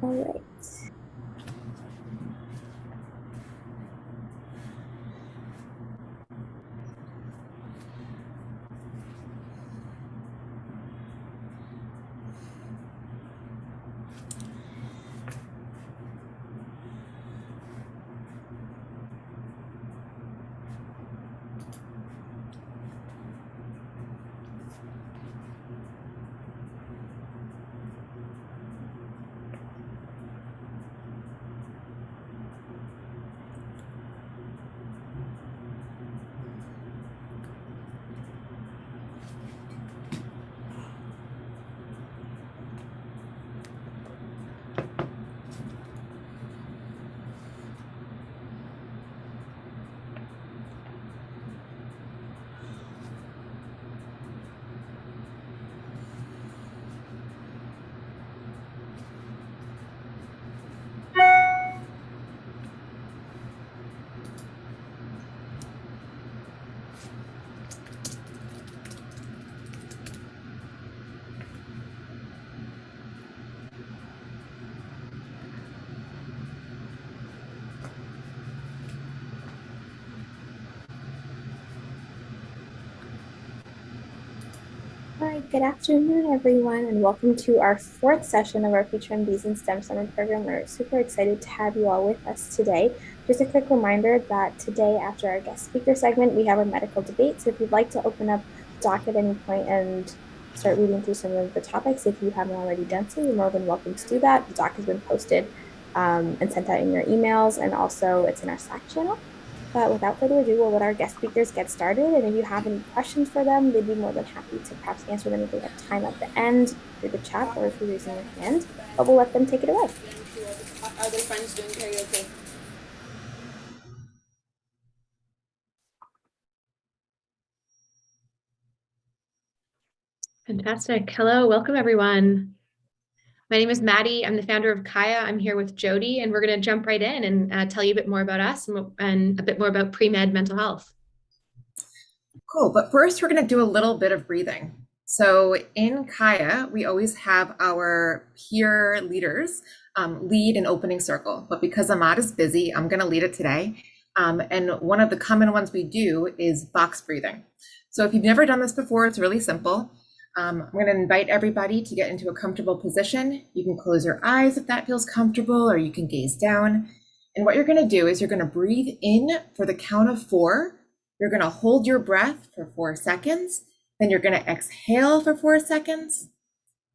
All right. All right, good afternoon, everyone, and welcome to our fourth session of our Future MDs in STEM Summer Program. We're super excited to have you all with us today. Just a quick reminder that today, after our guest speaker segment, we have a medical debate. So if you'd like to open up the doc at any point and start reading through some of the topics, if you haven't already done so, you're more than welcome to do that. The doc has been posted and sent out in your emails, and also it's in our Slack channel. But without further ado, we'll let our guest speakers get started. And if you have any questions for them, they'd be more than happy to perhaps answer them if they have time at the end through the chat or if you're raising your hand. But we'll let them take it away. Are their friends doing karaoke? Fantastic. Hello, welcome everyone. My name is Maddie. I'm the founder of Kaya. I'm here with Jody, and we're going to jump right in and tell you a bit more about us and a bit more about pre-med mental health. Cool, but first we're going to do a little bit of breathing. So in Kaya, we always have our peer leaders lead an opening circle, but because Ahmad is busy, I'm going to lead it today. And one of the common ones we do is box breathing. So if you've never done this before, it's really simple. I'm going to invite everybody to get into a comfortable position. You can close your eyes if that feels comfortable, or you can gaze down. And what you're going to do is you're going to breathe in for the count of 4. You're going to hold your breath for 4 seconds. Then you're going to exhale for 4 seconds.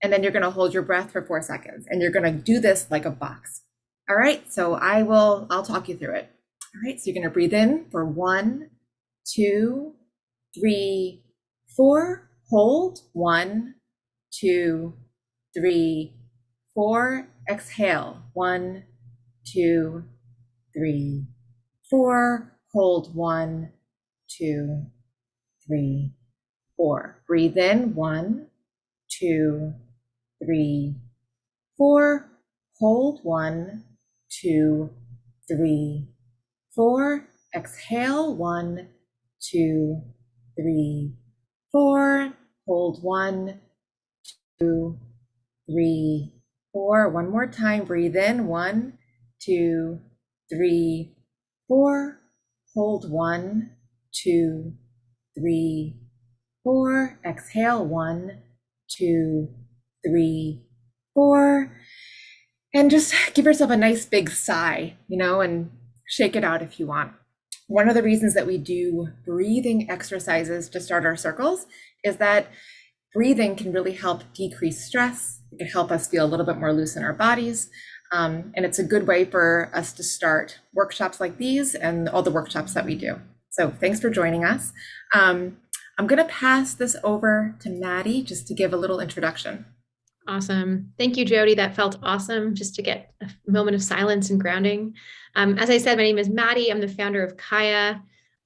And then you're going to hold your breath for 4 seconds. And you're going to do this like a box. All right, so I'll talk you through it. All right, so you're going to breathe in for 1, 2, 3, 4. Hold 1, 2, 3, 4. Exhale 1, 2, 3, 4. Hold 1, 2, 3, 4. Breathe in 1, 2, 3, 4. Hold 1, 2, 3, 4. Exhale 1, 2, 3, 4. Hold 1, 2, 3, 4. One more time. Breathe in 1, 2, 3, 4. Hold 1, 2, 3, 4. Exhale 1, 2, 3, 4. And just give yourself a nice big sigh, and shake it out if you want. One of the reasons that we do breathing exercises to start our circles is that breathing can really help decrease stress. It can help us feel a little bit more loose in our bodies. And it's a good way for us to start workshops like these and all the workshops that we do. So thanks for joining us. I'm going to pass this over to Maddie just to give a little introduction. Awesome. Thank you, Jody. That felt awesome just to get a moment of silence and grounding. As I said, my name is Maddie. I'm the founder of Kaya.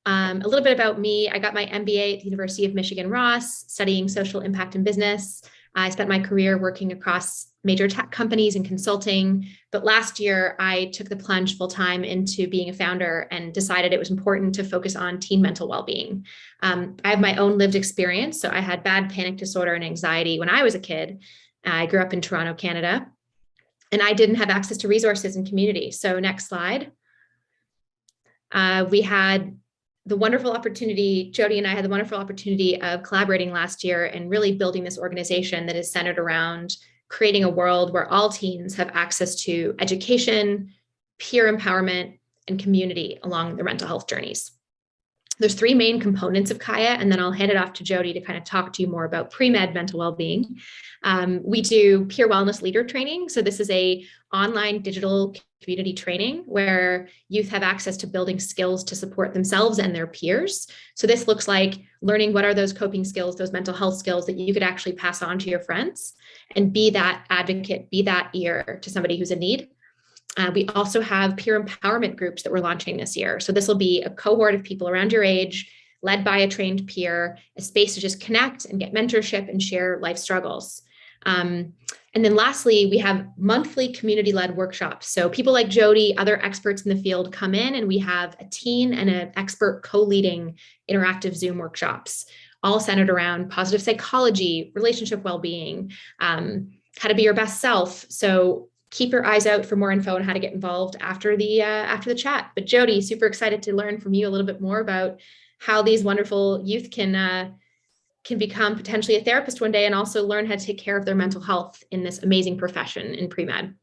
A little bit about me. I got my MBA at the University of Michigan Ross, studying social impact and business. I spent my career working across major tech companies and consulting. But last year, I took the plunge full time into being a founder and decided it was important to focus on teen mental well-being. I have my own lived experience. So I had bad panic disorder and anxiety when I was a kid. I grew up in Toronto, Canada. and I didn't have access to resources and community. So next slide. We had the wonderful opportunity, Jody and I had the wonderful opportunity of collaborating last year and really building this organization that is centered around creating a world where all teens have access to education, peer empowerment, and community along their mental health journeys. There's three main components of Kaya, and then I'll hand it off to Jody to kind of talk to you more about pre-med mental well-being. We do peer wellness leader training. So this is a online digital community training where youth have access to building skills to support themselves and their peers. So this looks like learning what are those coping skills, those mental health skills that you could actually pass on to your friends and be that advocate, be that ear to somebody who's in need. We also have peer empowerment groups that we're launching this year. So this will be a cohort of people around your age, led by a trained peer, a space to just connect and get mentorship and share life struggles. And then lastly, we have monthly community-led workshops. So people like Jody, other experts in the field come in, and we have a teen and an expert co-leading interactive Zoom workshops, all centered around positive psychology, relationship well-being, how to be your best self. So keep your eyes out for more info on how to get involved after the chat. But Jody, super excited to learn from you a little bit more about how these wonderful youth can become potentially a therapist one day and also learn how to take care of their mental health in this amazing profession in pre-med.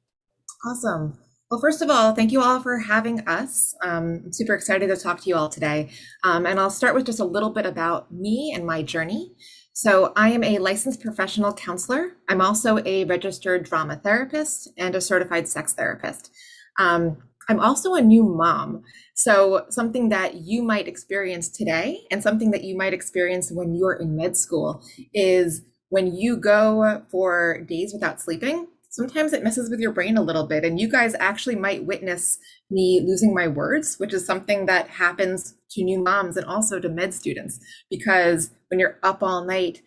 Awesome. Well, first of all, thank you all for having us. I'm super excited to talk to you all today. And I'll start with just a little bit about me and my journey. So I am a licensed professional counselor. I'm also a registered drama therapist and a certified sex therapist. I'm also a new mom. So something that you might experience today and something that you might experience when you're in med school is when you go for days without sleeping, sometimes it messes with your brain a little bit. And you guys actually might witness me losing my words, which is something that happens to new moms and also to med students, because when you're up all night,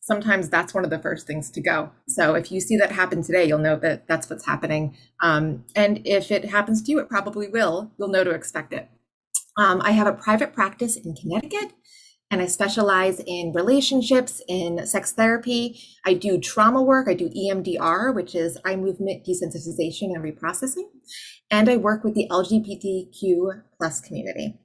sometimes that's one of the first things to go. So if you see that happen today, you'll know that that's what's happening. And if it happens to you, it probably will. You'll know to expect it. I have a private practice in Connecticut, and I specialize in relationships, in sex therapy. I do trauma work. I do EMDR, which is eye movement desensitization and reprocessing. And I work with the LGBTQ plus community.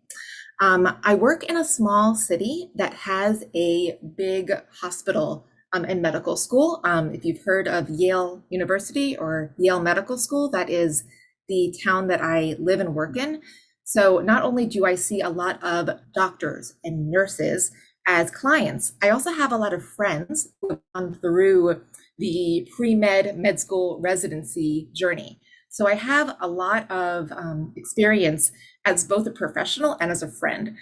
I work in a small city that has a big hospital and medical school. If you've heard of Yale University or Yale Medical School, that is the town that I live and work in. So not only do I see a lot of doctors and nurses as clients, I also have a lot of friends who have gone through the pre-med med school residency journey. So I have a lot of experience as both a professional and as a friend.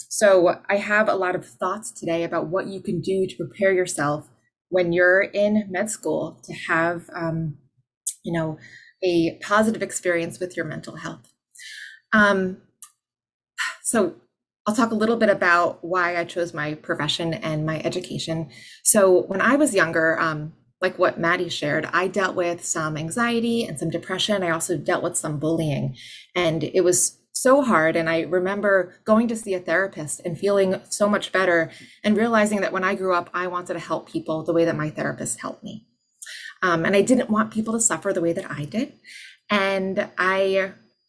So I have a lot of thoughts today about what you can do to prepare yourself when you're in med school to have, a positive experience with your mental health. So I'll talk a little bit about why I chose my profession and my education. So when I was younger, like what Maddie shared, I dealt with some anxiety and some depression. I also dealt with some bullying, and it was so hard. And I remember going to see a therapist and feeling so much better and realizing that when I grew up, I wanted to help people the way that my therapist helped me. And I didn't want people to suffer the way that I did. And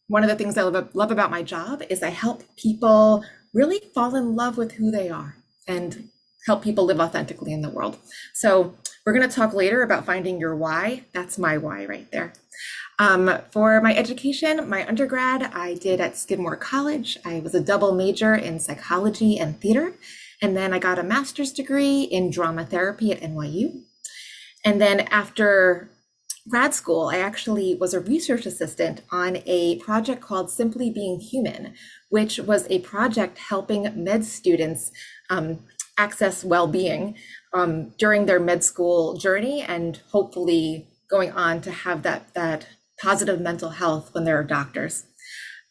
one of the things I love about my job is I help people really fall in love with who they are and help people live authentically in the world. So we're going to talk later about finding your why. That's my why right there. For my education, my undergrad, I did at Skidmore College. I was a double major in psychology and theater. And then I got a master's degree in drama therapy at NYU. And then after grad school, I actually was a research assistant on a project called Simply Being Human, which was a project helping med students access well-being during their med school journey and hopefully going on to have that positive mental health when they're doctors.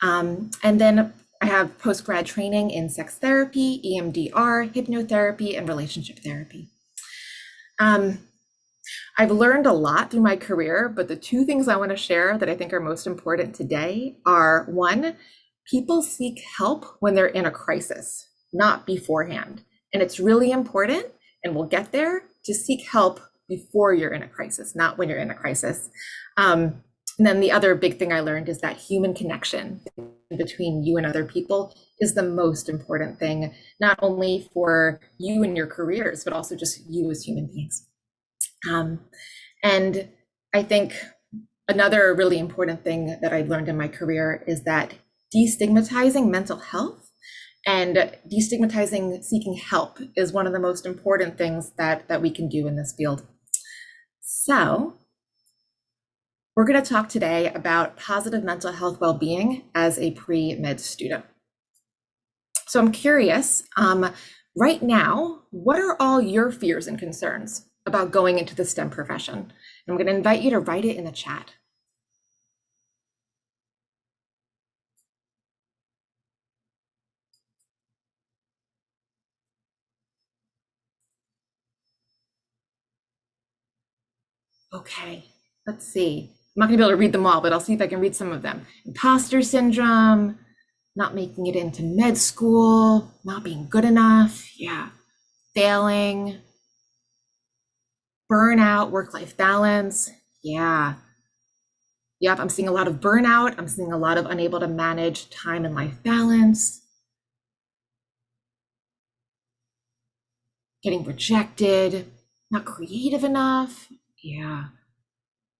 And then I have post-grad training in sex therapy, EMDR, hypnotherapy, and relationship therapy. I've learned a lot through my career, but the two things I want to share that I think are most important today are, one, people seek help when they're in a crisis, not beforehand. And it's really important, and we'll get there, to seek help before you're in a crisis, not when you're in a crisis. And then the other big thing I learned is that human connection between you and other people is the most important thing, not only for you and your careers, but also just you as human beings. And I think another really important thing that I learned in my career is that destigmatizing mental health and destigmatizing seeking help is one of the most important things that we can do in this field. So we're going to talk today about positive mental health well-being as a pre-med student. So I'm curious, right now, what are all your fears and concerns about going into the STEM profession? I'm going to invite you to write it in the chat. Okay, let's see. I'm not gonna be able to read them all, but I'll see if I can read some of them. Imposter syndrome, not making it into med school, not being good enough, yeah, failing, burnout, work-life balance, yeah. Yep, I'm seeing a lot of burnout. I'm seeing a lot of unable to manage time and life balance. Getting rejected, not creative enough, yeah.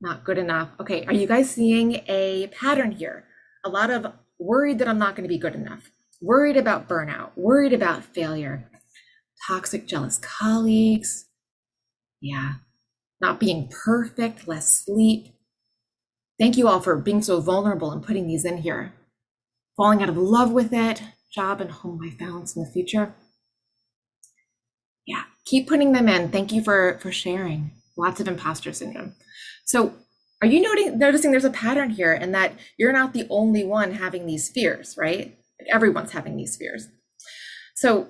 Not good enough. Okay, are you guys seeing a pattern here? A lot of worried that I'm not going to be good enough, worried about burnout, worried about failure, toxic, jealous colleagues. Yeah, not being perfect, less sleep. Thank you all for being so vulnerable and putting these in here. Falling out of love with it, job and home life balance in the future. Yeah, keep putting them in. Thank you for sharing. Lots of imposter syndrome. So are you noticing there's a pattern here and that you're not the only one having these fears, right? Everyone's having these fears. So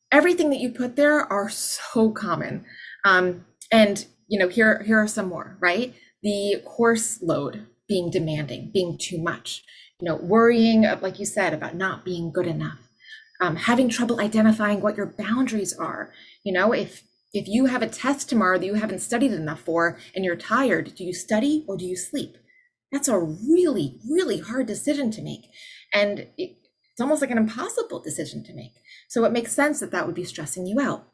everything that you put there are so common. And here are some more, right? The course load being demanding, being too much, worrying, like you said, about not being good enough, having trouble identifying what your boundaries are. If you have a test tomorrow that you haven't studied enough for and you're tired, do you study or do you sleep? That's a really, really hard decision to make. And it's almost like an impossible decision to make. So it makes sense that would be stressing you out.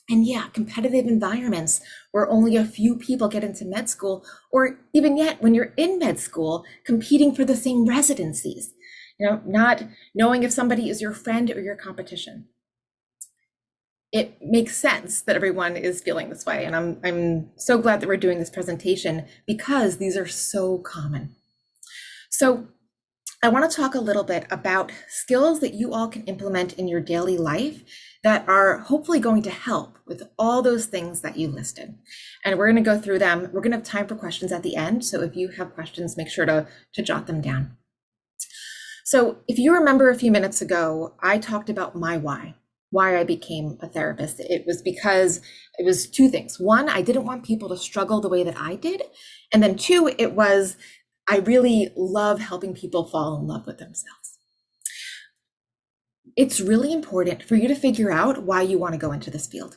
And yeah, competitive environments where only a few people get into med school, or even yet when you're in med school, competing for the same residencies, not knowing if somebody is your friend or your competition. It makes sense that everyone is feeling this way. And I'm so glad that we're doing this presentation because these are so common. So I want to talk a little bit about skills that you all can implement in your daily life that are hopefully going to help with all those things that you listed. And we're going to go through them. We're going to have time for questions at the end. So if you have questions, make sure to jot them down. So if you remember a few minutes ago, I talked about my why I became a therapist. It was because it was two things. One, I didn't want people to struggle the way that I did. And then two, it was, I really love helping people fall in love with themselves. It's really important for you to figure out why you want to go into this field.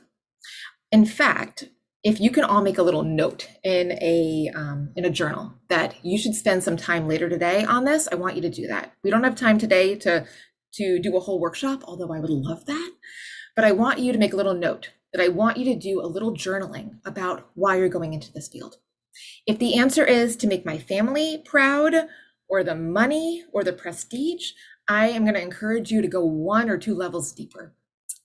In fact, if you can all make a little note in a journal that you should spend some time later today on this, I want you to do that. We don't have time today to do a whole workshop, although I would love that. But I want you to make a little note that I want you to do a little journaling about why you're going into this field. If the answer is to make my family proud, or the money, or the prestige, I am going to encourage you to go 1 or 2 levels deeper,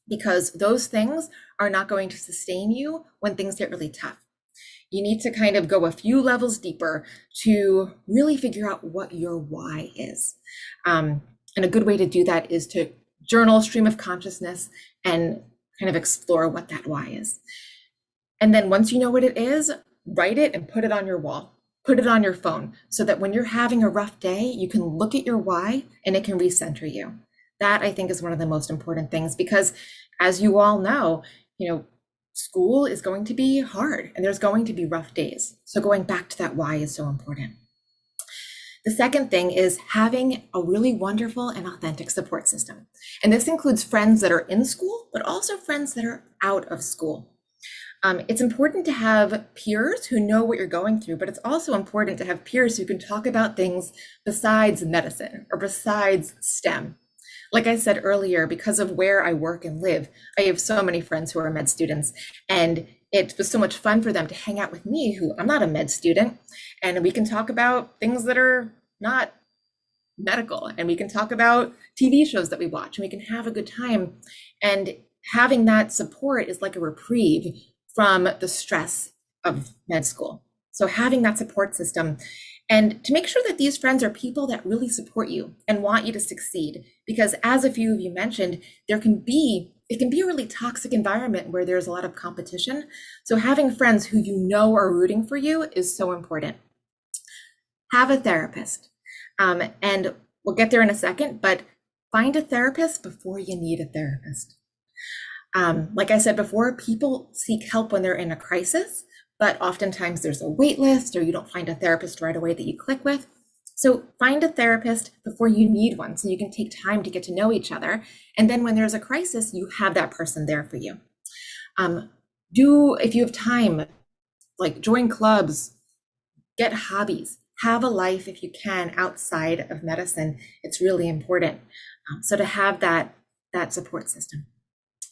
because those things are not going to sustain you when things get really tough. You need to kind of go a few levels deeper to really figure out what your why is. And a good way to do that is to journal, stream of consciousness, and kind of explore what that why is. And then once you know what it is, write it and put it on your wall, put it on your phone, so that when you're having a rough day, you can look at your why and it can recenter you. That, I think, is one of the most important things, because as you all know, school is going to be hard and there's going to be rough days. So going back to that why is so important. The second thing is having a really wonderful and authentic support system. And this includes friends that are in school, but also friends that are out of school. It's important to have peers who know what you're going through, but it's also important to have peers who can talk about things besides medicine or besides STEM. Like I said earlier, because of where I work and live, I have so many friends who are med students, and it was so much fun for them to hang out with me, who I'm not a med student, and we can talk about things that are not medical, and we can talk about TV shows that we watch, and we can have a good time. And having that support is like a reprieve from the stress of med school. So having that support system, and to make sure that these friends are people that really support you and want you to succeed, because as a few of you mentioned, it can be a really toxic environment where there's a lot of competition. So having friends who you know are rooting for you is so important. Have a therapist. And we'll get there in a second, but find a therapist before you need a therapist. Like I said before, people seek help when they're in a crisis, but oftentimes there's a wait list or you don't find a therapist right away that you click with. So find a therapist before you need one so you can take time to get to know each other. And then when there's a crisis, you have that person there for you. If you have time, like join clubs, get hobbies, have a life if you can outside of medicine. It's really important. So to have that support system.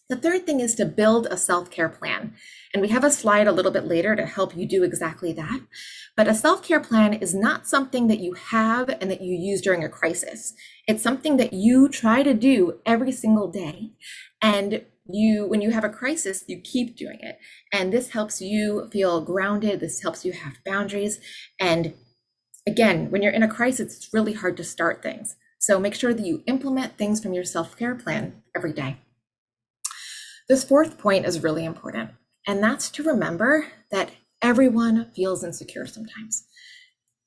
The third thing is to build a self-care plan. And we have a slide a little bit later to help you do exactly that. But a self-care plan is not something that you have and that you use during a crisis. It's something that you try to do every single day. And when you have a crisis, you keep doing it. And this helps you feel grounded. This helps you have boundaries. And again, when you're in a crisis, it's really hard to start things. So make sure that you implement things from your self-care plan every day. This fourth point is really important, and that's to remember that everyone feels insecure sometimes.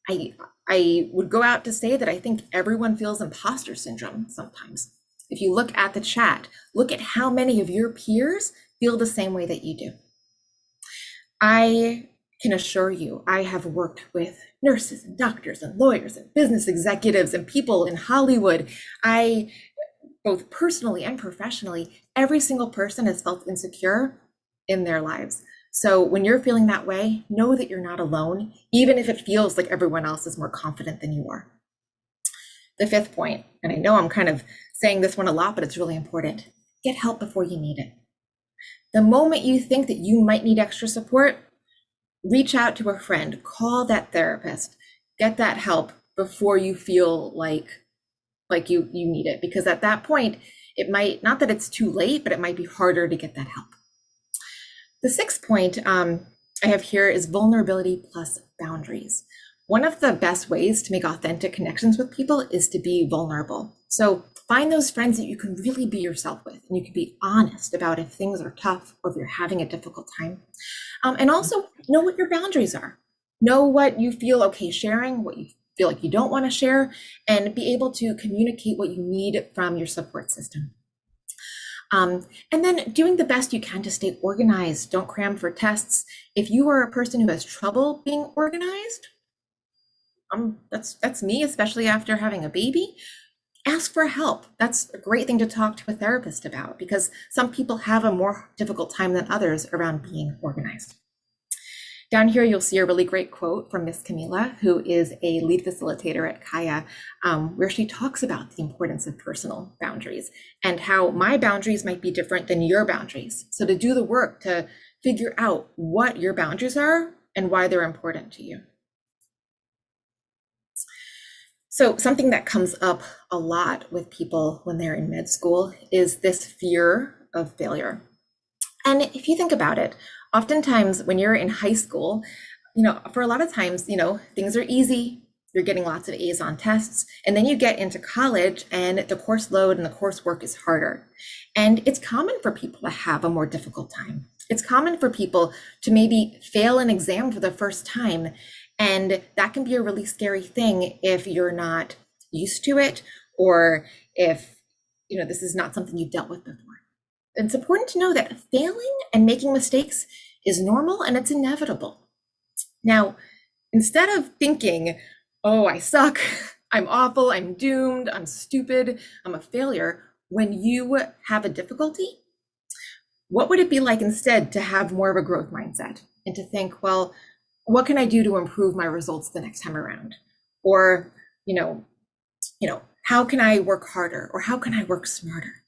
I would go out to say that I think everyone feels imposter syndrome sometimes. If you look at the chat, look at how many of your peers feel the same way that you do. I can assure you, I have worked with nurses and doctors and lawyers and business executives and people in Hollywood. Both personally and professionally, every single person has felt insecure in their lives. So when you're feeling that way, know that you're not alone, even if it feels like everyone else is more confident than you are. The fifth point, and I know I'm kind of saying this one a lot, but it's really important. Get help before you need it. The moment you think that you might need extra support, reach out to a friend, call that therapist, get that help before you feel like you need it, because at that point, it might, not that it's too late, but it might be harder to get that help. The sixth point I have here is vulnerability plus boundaries. One of the best ways to make authentic connections with people is to be vulnerable. So find those friends that you can really be yourself with, and you can be honest about if things are tough or if you're having a difficult time. And also know what your boundaries are. Know what you feel okay sharing, what you feel like you don't want to share, and be able to communicate what you need from your support system. And then doing the best you can to stay organized. Don't cram for tests. If you are a person who has trouble being organized, that's me, especially after having a baby. Ask for help. That's a great thing to talk to a therapist about, because some people have a more difficult time than others around being organized. Down here, you'll see a really great quote from Miss Camila, who is a lead facilitator at Kaya, where she talks about the importance of personal boundaries and how my boundaries might be different than your boundaries. So to do the work to figure out what your boundaries are and why they're important to you. So something that comes up a lot with people when they're in med school is this fear of failure. And if you think about it, oftentimes when you're in high school, for a lot of times, things are easy. You're getting lots of A's on tests, and then you get into college and the course load and the coursework is harder. And it's common for people to have a more difficult time. It's common for people to maybe fail an exam for the first time. And that can be a really scary thing if you're not used to it, or if, this is not something you've dealt with before. It's important to know that failing and making mistakes is normal and it's inevitable. Now, instead of thinking, oh, I suck, I'm awful, I'm doomed, I'm stupid, I'm a failure, when you have a difficulty, What would it be like instead to have more of a growth mindset and to think, well, what can I do to improve my results the next time around? Or, how can I work harder, or how can I work smarter?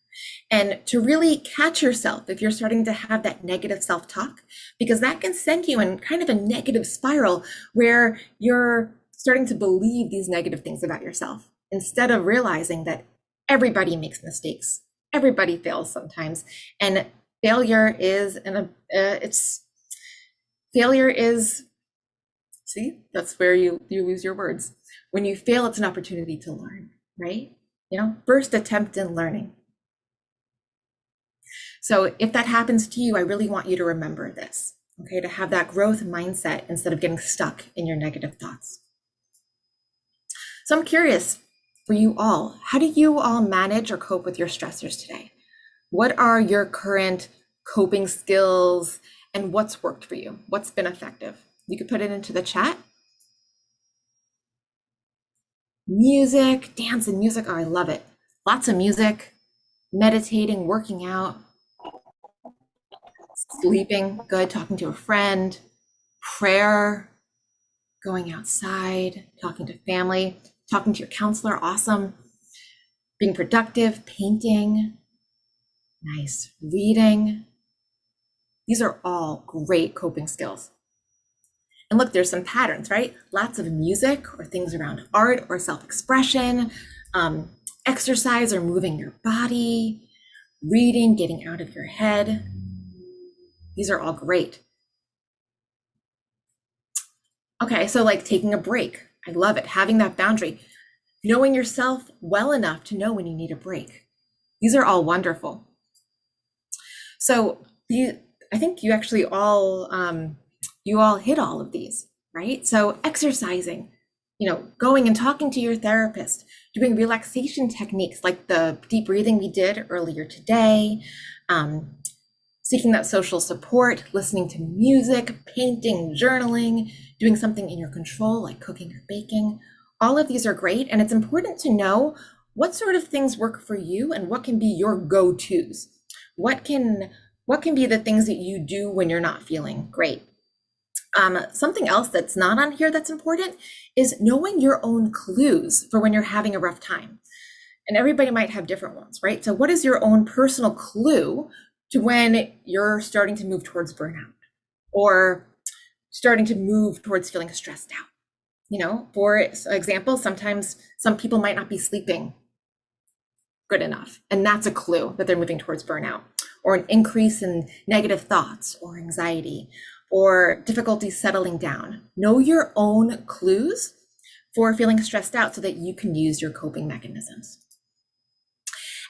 And to really catch yourself if you're starting to have that negative self-talk, because that can send you in kind of a negative spiral where you're starting to believe these negative things about yourself instead of realizing that everybody makes mistakes. Everybody fails sometimes, and failure is see, that's where you lose your words. When you fail, it's an opportunity to learn, right? First attempt in learning. So if that happens to you, I really want you to remember this, okay? To have that growth mindset instead of getting stuck in your negative thoughts. So I'm curious for you all, how do you all manage or cope with your stressors today? What are your current coping skills and what's worked for you? What's been effective? You could put it into the chat. Music, dance and music, oh, I love it. Lots of music, meditating, working out, sleeping, good, talking to a friend, prayer, going outside, talking to family, talking to your counselor, awesome. Being productive, painting, nice, reading. These are all great coping skills. And look, there's some patterns, right? Lots of music or things around art or self-expression, exercise or moving your body, reading, getting out of your head. These are all great. Okay, so like taking a break. I love it. Having that boundary, knowing yourself well enough to know when you need a break. These are all wonderful. So I think you actually all hit all of these, right? So exercising, going and talking to your therapist, doing relaxation techniques like the deep breathing we did earlier today, seeking that social support, listening to music, painting, journaling, doing something in your control like cooking or baking. All of these are great, and it's important to know what sort of things work for you and what can be your go-tos. What can be the things that you do when you're not feeling great? Something else that's not on here that's important is knowing your own clues for when you're having a rough time. And everybody might have different ones, right? So what is your own personal clue to when you're starting to move towards burnout or starting to move towards feeling stressed out? For example, sometimes some people might not be sleeping good enough, and that's a clue that they're moving towards burnout, or an increase in negative thoughts or anxiety or difficulty settling down. Know your own clues for feeling stressed out so that you can use your coping mechanisms.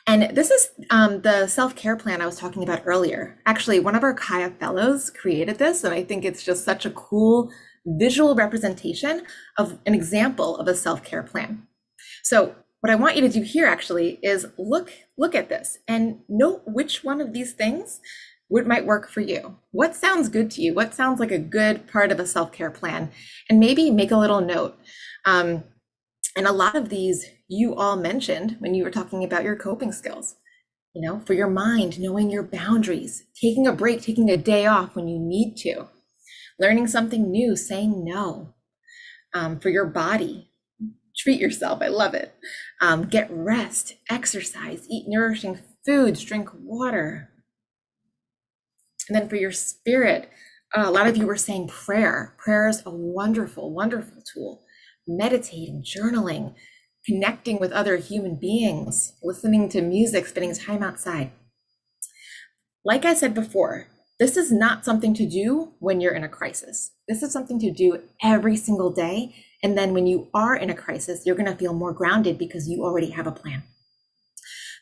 And this is the self-care plan I was talking about earlier. Actually, one of our Kaya fellows created this, and I think it's just such a cool visual representation of an example of a self-care plan. So what I want you to do here actually is look at this and note which one of these things might work for you. What sounds good to you? What sounds like a good part of a self-care plan? And maybe make a little note. And a lot of these you all mentioned when you were talking about your coping skills. For your mind, knowing your boundaries, taking a break, taking a day off when you need to, learning something new, saying no. For your body, treat yourself. I love it. Get rest, exercise, eat nourishing foods, drink water. And then for your spirit, a lot of you were saying prayer. Prayer is a wonderful, wonderful tool. Meditating, journaling, connecting with other human beings, listening to music, spending time outside. Like I said before, this is not something to do when you're in a crisis. This is something to do every single day. And then when you are in a crisis, you're going to feel more grounded because you already have a plan.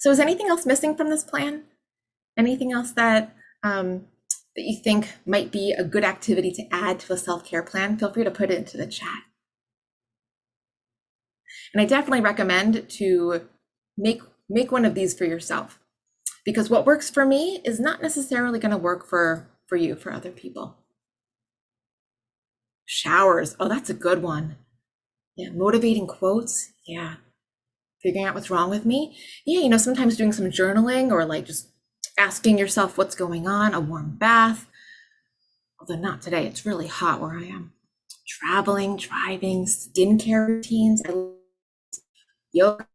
So is anything else missing from this plan? Anything else that you think might be a good activity to add to a self-care plan? Feel free to put it into the chat. And I definitely recommend to make one of these for yourself, because what works for me is not necessarily going to work for you, for other people. Showers. Oh, that's a good one. Yeah. Motivating quotes. Yeah. Figuring out what's wrong with me. Yeah. Sometimes doing some journaling or like just asking yourself what's going on, a warm bath, although not today, it's really hot where I am. Traveling, driving, skincare routines, yoga,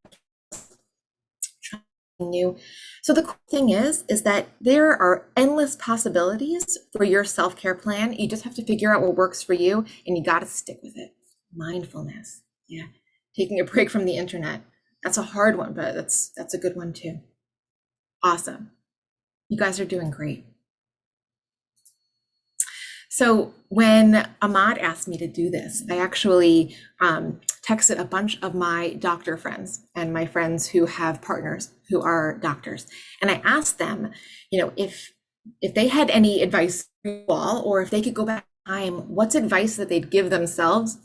new. So the cool thing is that there are endless possibilities for your self-care plan. You just have to figure out what works for you, and you got to stick with it. Mindfulness, yeah, taking a break from the internet. That's a hard one, but that's a good one too. Awesome. You guys are doing great. So when Ahmad asked me to do this, I actually texted a bunch of my doctor friends and my friends who have partners who are doctors. And I asked them, if they had any advice for you all, or if they could go back in time, what's advice that they'd give themselves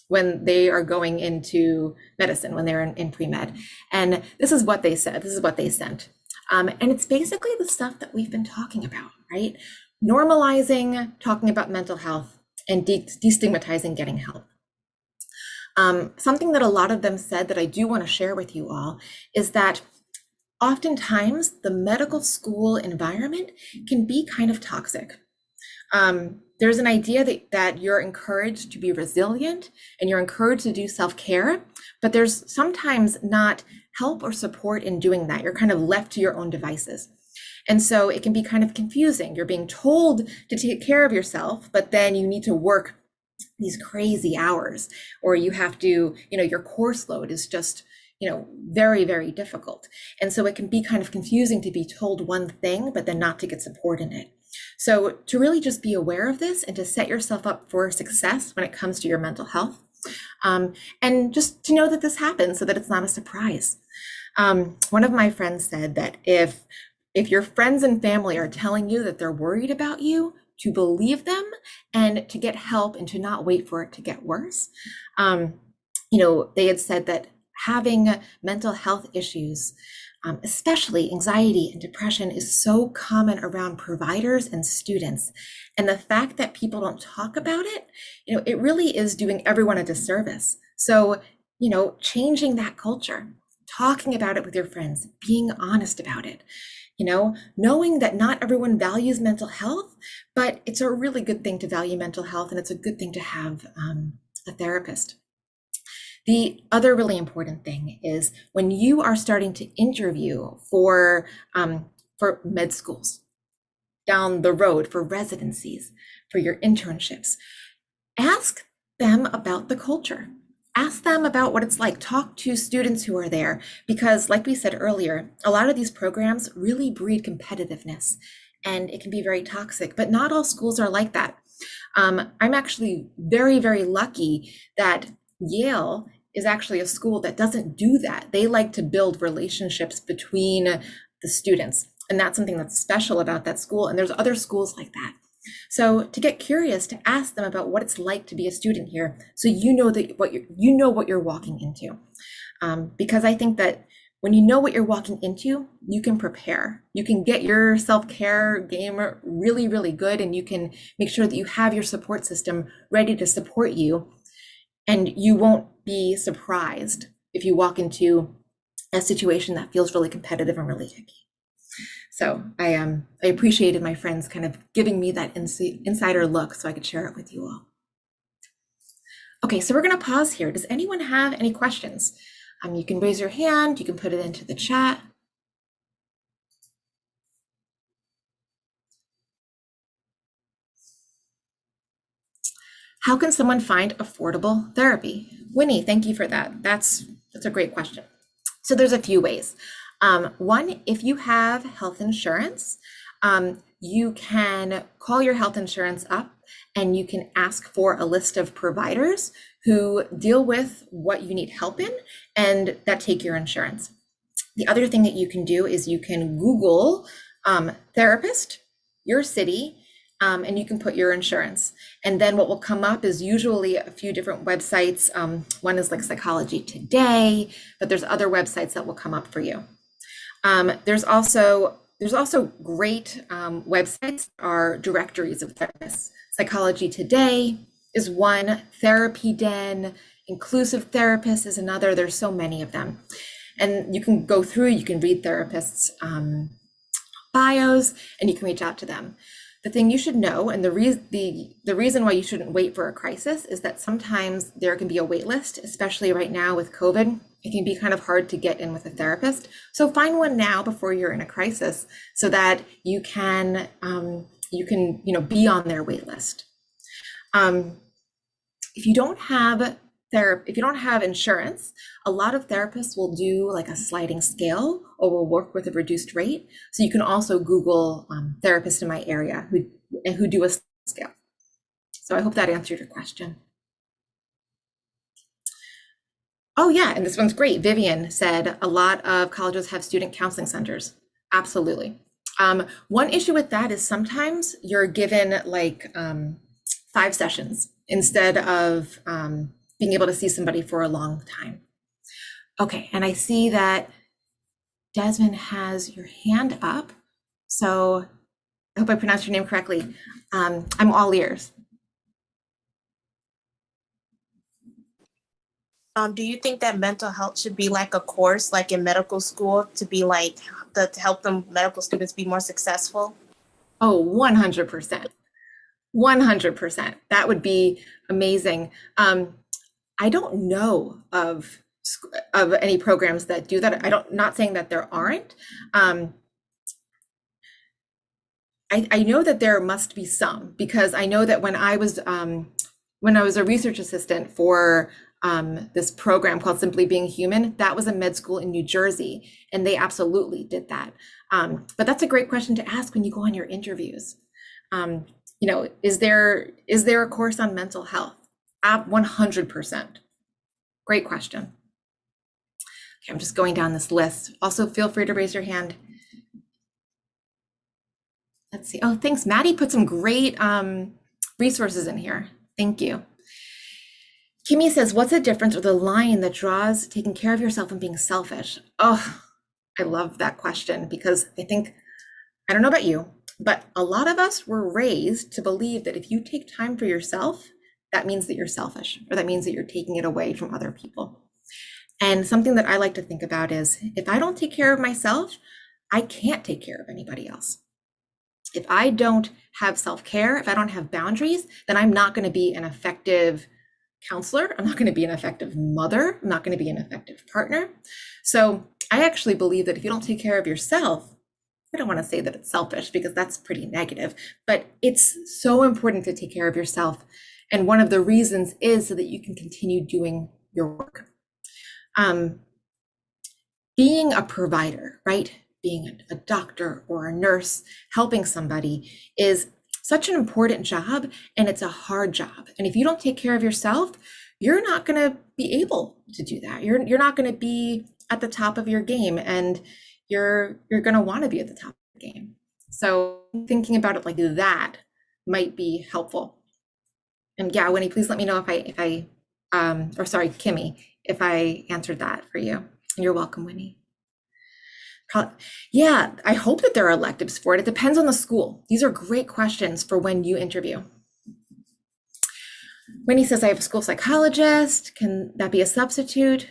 when they are going into medicine, when they're in pre-med. And this is what they said, this is what they sent. And it's basically the stuff that we've been talking about, right? Normalizing talking about mental health and destigmatizing getting help. Something that a lot of them said that I do want to share with you all is that oftentimes the medical school environment can be kind of toxic. There's an idea that you're encouraged to be resilient and you're encouraged to do self-care, but there's sometimes not help or support in doing that. You're kind of left to your own devices. And so it can be kind of confusing. You're being told to take care of yourself, but then you need to work these crazy hours, or you have to, your course load is just, very, very difficult. And so it can be kind of confusing to be told one thing, but then not to get support in it. So to really just be aware of this and to set yourself up for success when it comes to your mental health, and just to know that this happens so that it's not a surprise. One of my friends said that if your friends and family are telling you that they're worried about you, to believe them and to get help and to not wait for it to get worse. They had said that having mental health issues, especially anxiety and depression, is so common around providers and students. And the fact that people don't talk about it, it really is doing everyone a disservice. So, changing that culture, talking about it with your friends, being honest about it, knowing that not everyone values mental health, but it's a really good thing to value mental health, and it's a good thing to have a therapist. The other really important thing is when you are starting to interview for med schools down the road, for residencies, for your internships, ask them about the culture. Ask them about what it's like. Talk to students who are there, because like we said earlier, a lot of these programs really breed competitiveness and it can be very toxic, but not all schools are like that. I'm actually very, very lucky that Yale is actually a school that doesn't do that. They like to build relationships between the students, and that's something that's special about that school. And there's other schools like that. So to get curious, to ask them about what it's like to be a student here, so what you're walking into. Because I think that when you know what you're walking into, you can prepare. You can get your self-care game really, really good, and you can make sure that you have your support system ready to support you. And you won't be surprised if you walk into a situation that feels really competitive and really icky. So I appreciated my friends kind of giving me that insider look so I could share it with you all. Okay, so we're going to pause here. Does anyone have any questions? You can raise your hand, you can put it into the chat. How can someone find affordable therapy? Winnie, thank you for that. That's a great question. So there's a few ways. One, if you have health insurance, you can call your health insurance up and you can ask for a list of providers who deal with what you need help in and that take your insurance. The other thing that you can do is you can Google therapist, your city, and you can put your insurance. And then what will come up is usually a few different websites. One is like Psychology Today, but there's other websites that will come up for you. There's also great websites, are directories of therapists. Psychology Today is one, Therapy Den, Inclusive Therapist is another. There's so many of them. And you can go through, you can read therapists' bios, and you can reach out to them. The thing you should know, and the reason why you shouldn't wait for a crisis, is that sometimes there can be a wait list, especially right now with COVID. It can be kind of hard to get in with a therapist. So find one now before you're in a crisis, so that you can be on their wait list. If you don't have insurance, a lot of therapists will do like a sliding scale or will work with a reduced rate. So you can also Google therapists in my area who do a scale. So I hope that answered your question. Oh yeah, and this one's great. Vivian said a lot of colleges have student counseling centers. Absolutely. One issue with that is sometimes you're given like 5 sessions instead of being able to see somebody for a long time. Okay, and I see that Desmond has your hand up. So I hope I pronounced your name correctly. I'm all ears. Do you think that mental health should be like a course, like in medical school, to be like to help them medical students be more successful? Oh, 100%. 100%. That would be amazing. I don't know of any programs that do that. Not saying that there aren't. I know that there must be some, because I know that when I was a research assistant for this program called Simply Being Human, that was a med school in New Jersey, and they absolutely did that. But that's a great question to ask when you go on your interviews. Is there a course on mental health? 100%. Great question. Okay, I'm just going down this list. Also, feel free to raise your hand. Let's see. Oh, thanks. Maddie put some great resources in here. Thank you. Kimmy says, what's the difference or the line that draws taking care of yourself and being selfish? Oh, I love that question, because I don't know about you, but a lot of us were raised to believe that if you take time for yourself, that means that you're selfish, or that means that you're taking it away from other people. And something that I like to think about is, if I don't take care of myself, I can't take care of anybody else. If I don't have self-care, if I don't have boundaries, then I'm not going to be an effective counselor. I'm not going to be an effective mother. I'm not going to be an effective partner. So I actually believe that if you don't take care of yourself, I don't want to say that it's selfish, because that's pretty negative, but it's so important to take care of yourself. And one of the reasons is so that you can continue doing your work. Being a provider, right? Being a doctor or a nurse, helping somebody is such an important job, and it's a hard job. And if you don't take care of yourself, you're not going to be able to do that. You're not going to be at the top of your game, and you're going to want to be at the top of the game. So thinking about it like that might be helpful. And yeah, Winnie, please let me know or sorry, Kimmy, if I answered that for you. You're welcome, Winnie. Yeah, I hope that there are electives for it. It depends on the school. These are great questions for when you interview. Winnie says, I have a school psychologist. Can that be a substitute?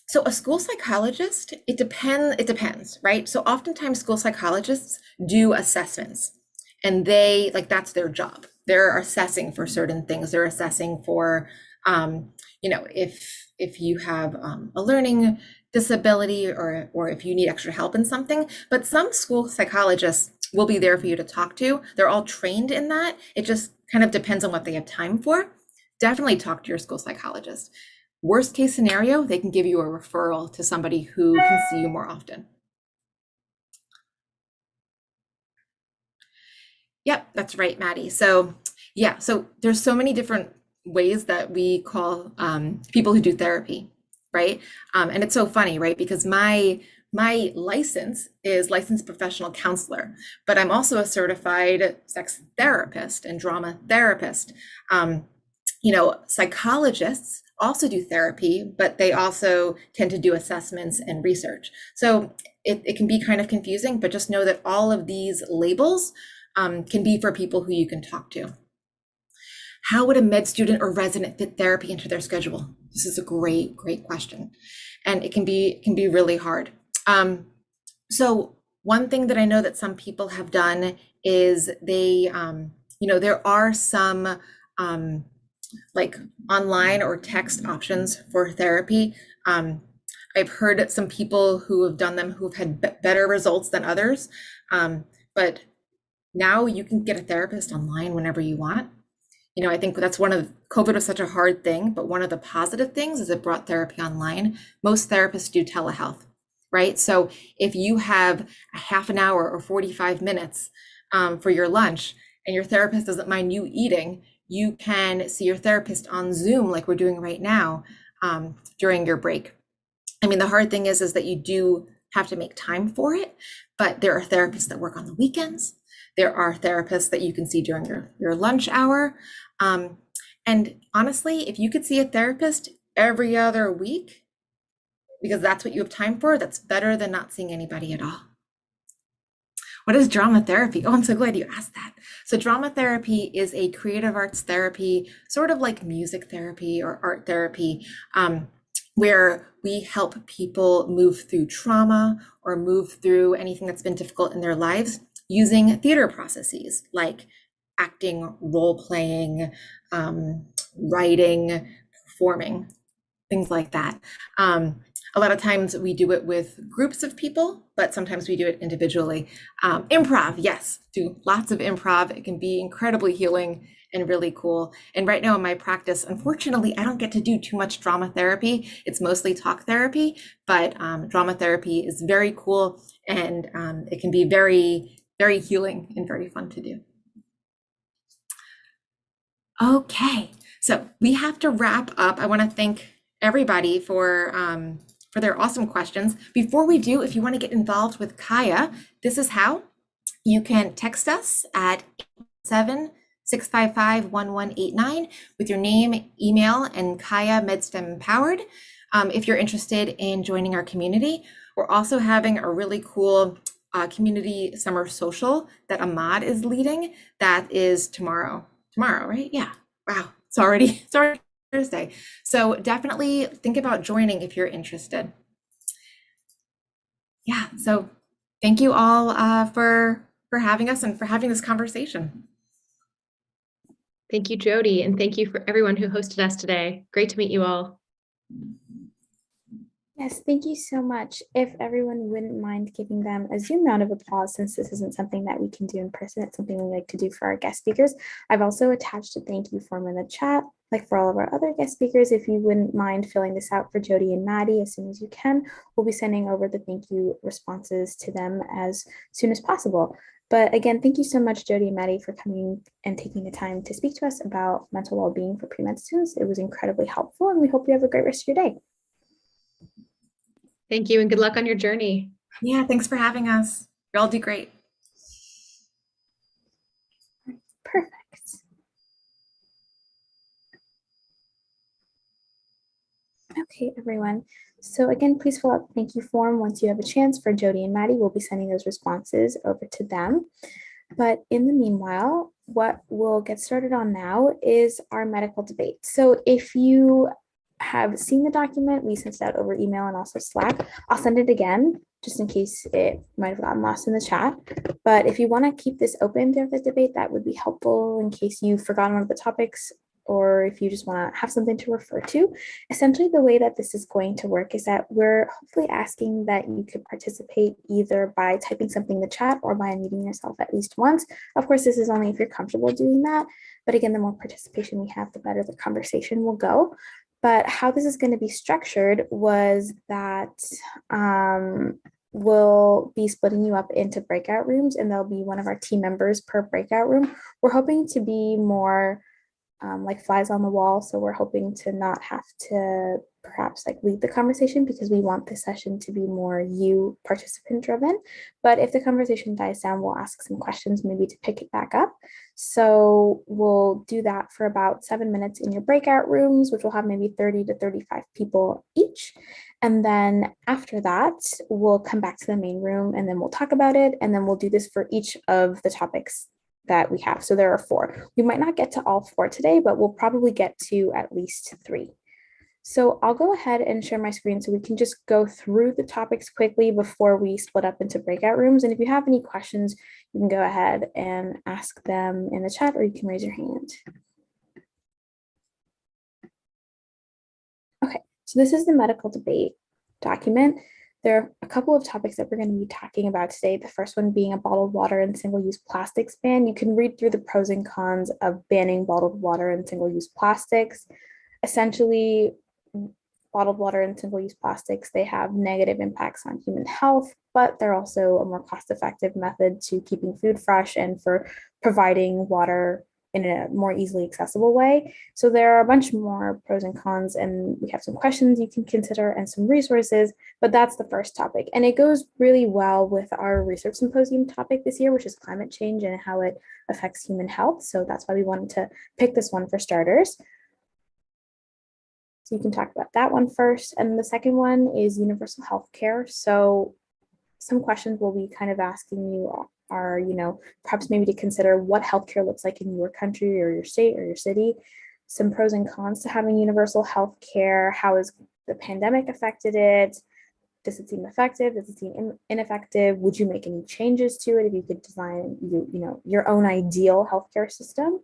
So a school psychologist, it depends, right? So oftentimes school psychologists do assessments, and that's their job. They're assessing for certain things. They're assessing for, if you have a learning disability, or if you need extra help in something. But some school psychologists will be there for you to talk to. They're all trained in that. It just kind of depends on what they have time for. Definitely talk to your school psychologist. Worst case scenario, they can give you a referral to somebody who can see you more often. Yep, that's right, Maddie. So yeah, so there's so many different ways that we call people who do therapy, right? And it's so funny, right? Because my license is licensed professional counselor, but I'm also a certified sex therapist and drama therapist. Psychologists also do therapy, but they also tend to do assessments and research. So it can be kind of confusing, but just know that all of these labels can be for people who you can talk to. How would a med student or resident fit therapy into their schedule? This is a great question. And it can be really hard. So one thing that I know that some people have done is they, there are some like online or text options for therapy. Um, I've heard some people who have done them who've had better results than others. But now you can get a therapist online whenever you want. I think that's COVID was such a hard thing, but one of the positive things is it brought therapy online. Most therapists do telehealth, right? So if you have a half an hour or 45 minutes for your lunch and your therapist doesn't mind you eating, you can see your therapist on Zoom like we're doing right now during your break. I mean, the hard thing is that you do have to make time for it, but there are therapists that work on the weekends. There are therapists that you can see during your lunch hour. And honestly, if you could see a therapist every other week, because that's what you have time for, that's better than not seeing anybody at all. What is drama therapy? Oh, I'm so glad you asked that. So drama therapy is a creative arts therapy, sort of like music therapy or art therapy, where we help people move through trauma or move through anything that's been difficult in their lives using theater processes like acting, role playing, writing, performing, things like that. A lot of times we do it with groups of people, but sometimes we do it individually. Improv, yes, do lots of improv. It can be incredibly healing and really cool. And right now in my practice, unfortunately, I don't get to do too much drama therapy. It's mostly talk therapy, but drama therapy is very cool and it can be very, very healing and very fun to do. Okay, so we have to wrap up. I want to thank everybody for their awesome questions. Before we do, if you want to get involved with Kaya, this is how. You can text us at 7-655-1189 with your name, email, and Kaya MedStem Empowered. If you're interested in joining our community, we're also having a really cool community summer social that Ahmad is leading. That is tomorrow. Tomorrow, right? Yeah. Wow. It's already Thursday. So definitely think about joining if you're interested. Yeah. So thank you all for having us and for having this conversation. Thank you, Jody, and thank you for everyone who hosted us today. Great to meet you all. Yes, thank you so much. If everyone wouldn't mind giving them a Zoom round of applause, since this isn't something that we can do in person, it's something we like to do for our guest speakers. I've also attached a thank you form in the chat, like for all of our other guest speakers. If you wouldn't mind filling this out for Jody and Maddie as soon as you can, we'll be sending over the thank you responses to them as soon as possible. But again, thank you so much, Jody and Maddie, for coming and taking the time to speak to us about mental well-being for pre-med students. It was incredibly helpful, and we hope you have a great rest of your day. Thank you and good luck on your journey. Yeah, thanks for having us. You all do great. Perfect. Okay, everyone. So again, please fill out the thank you form once you have a chance. For Jody and Maddie, we'll be sending those responses over to them. But in the meanwhile, what we'll get started on now is our medical debate. So if you have seen the document, we sent it out over email and also Slack. I'll send it again, just in case it might have gotten lost in the chat. But if you want to keep this open during the debate, that would be helpful in case you've forgotten one of the topics, or if you just want to have something to refer to. Essentially, the way that this is going to work is that we're hopefully asking that you could participate either by typing something in the chat or by unmuting yourself at least once. Of course, this is only if you're comfortable doing that. But again, the more participation we have, the better the conversation will go. But how this is going to be structured was that we'll be splitting you up into breakout rooms, and there'll be one of our team members per breakout room. We're hoping to be more like flies on the wall. So we're hoping to not have to perhaps like lead the conversation, because we want this session to be more you participant driven. But if the conversation dies down, we'll ask some questions maybe to pick it back up. So we'll do that for about 7 minutes in your breakout rooms, which will have maybe 30 to 35 people each. And then after that, we'll come back to the main room and then we'll talk about it. And then we'll do this for each of the topics that we have. So there are 4. We might not get to all 4 today, but we'll probably get to at least 3. So I'll go ahead and share my screen so we can just go through the topics quickly before we split up into breakout rooms. And if you have any questions, you can go ahead and ask them in the chat, or you can raise your hand. Okay, so this is the medical debate document. There are a couple of topics that we're going to be talking about today. The first one being a bottled water and single-use plastics ban. You can read through the pros and cons of banning bottled water and single-use plastics. Essentially, bottled water and single-use plastics, they have negative impacts on human health, but they're also a more cost-effective method to keeping food fresh and for providing water in a more easily accessible way. So there are a bunch more pros and cons, and we have some questions you can consider and some resources, but that's the first topic. And it goes really well with our research symposium topic this year, which is climate change and how it affects human health. So that's why we wanted to pick this one for starters. So you can talk about that one first. And the second one is universal health care. So some questions we'll be kind of asking you are, perhaps maybe to consider what healthcare looks like in your country or your state or your city, some pros and cons to having universal health care, how has the pandemic affected it, does it seem effective, does it seem ineffective, would you make any changes to it if you could design your own ideal healthcare system?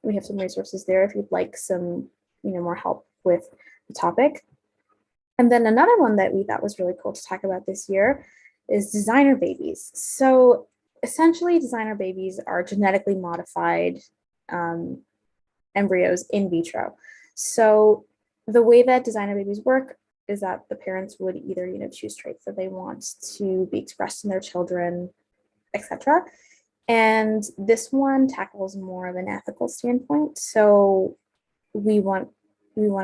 We have some resources there if you'd like some more help with the topic. And then another one that we thought was really cool to talk about this year is designer babies. So essentially, designer babies are genetically modified embryos in vitro. So the way that designer babies work is that the parents would either choose traits that they want to be expressed in their children, etc. And this one tackles more of an ethical standpoint. So we wanted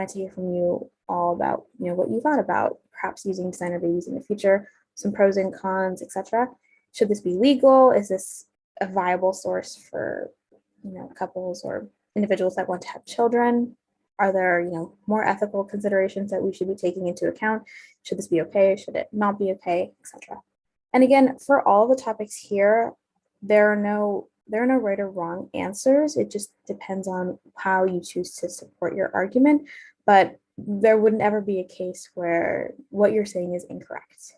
to hear from you all about what you thought about perhaps using designer babies in the future, some pros and cons, etc. Should this be legal? Is this a viable source for couples or individuals that want to have children? Are there more ethical considerations that we should be taking into account? Should this be okay? Should it not be okay, etc. And again, for all the topics here, there are no right or wrong answers. It just depends on how you choose to support your argument, but there wouldn't ever be a case where what you're saying is incorrect.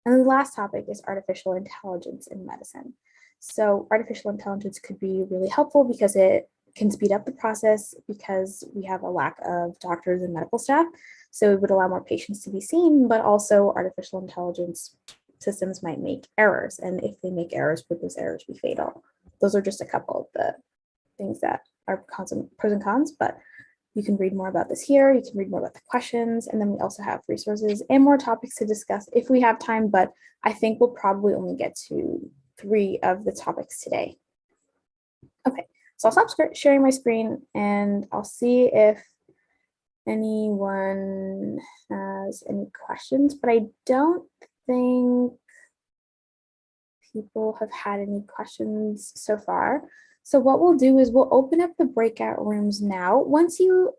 And the last topic is artificial intelligence in medicine. So artificial intelligence could be really helpful because it can speed up the process because we have a lack of doctors and medical staff. So it would allow more patients to be seen, but also artificial intelligence systems might make errors. And if they make errors, would those errors be fatal? Those are just a couple of the things that are pros and cons, but you can read more about this here. You can read more about the questions, and then we also have resources and more topics to discuss if we have time, but I think we'll probably only get to 3 of the topics today. Okay, so I'll stop sharing my screen and I'll see if anyone has any questions, but I don't think people have had any questions so far. So what we'll do is we'll open up the breakout rooms now. Once you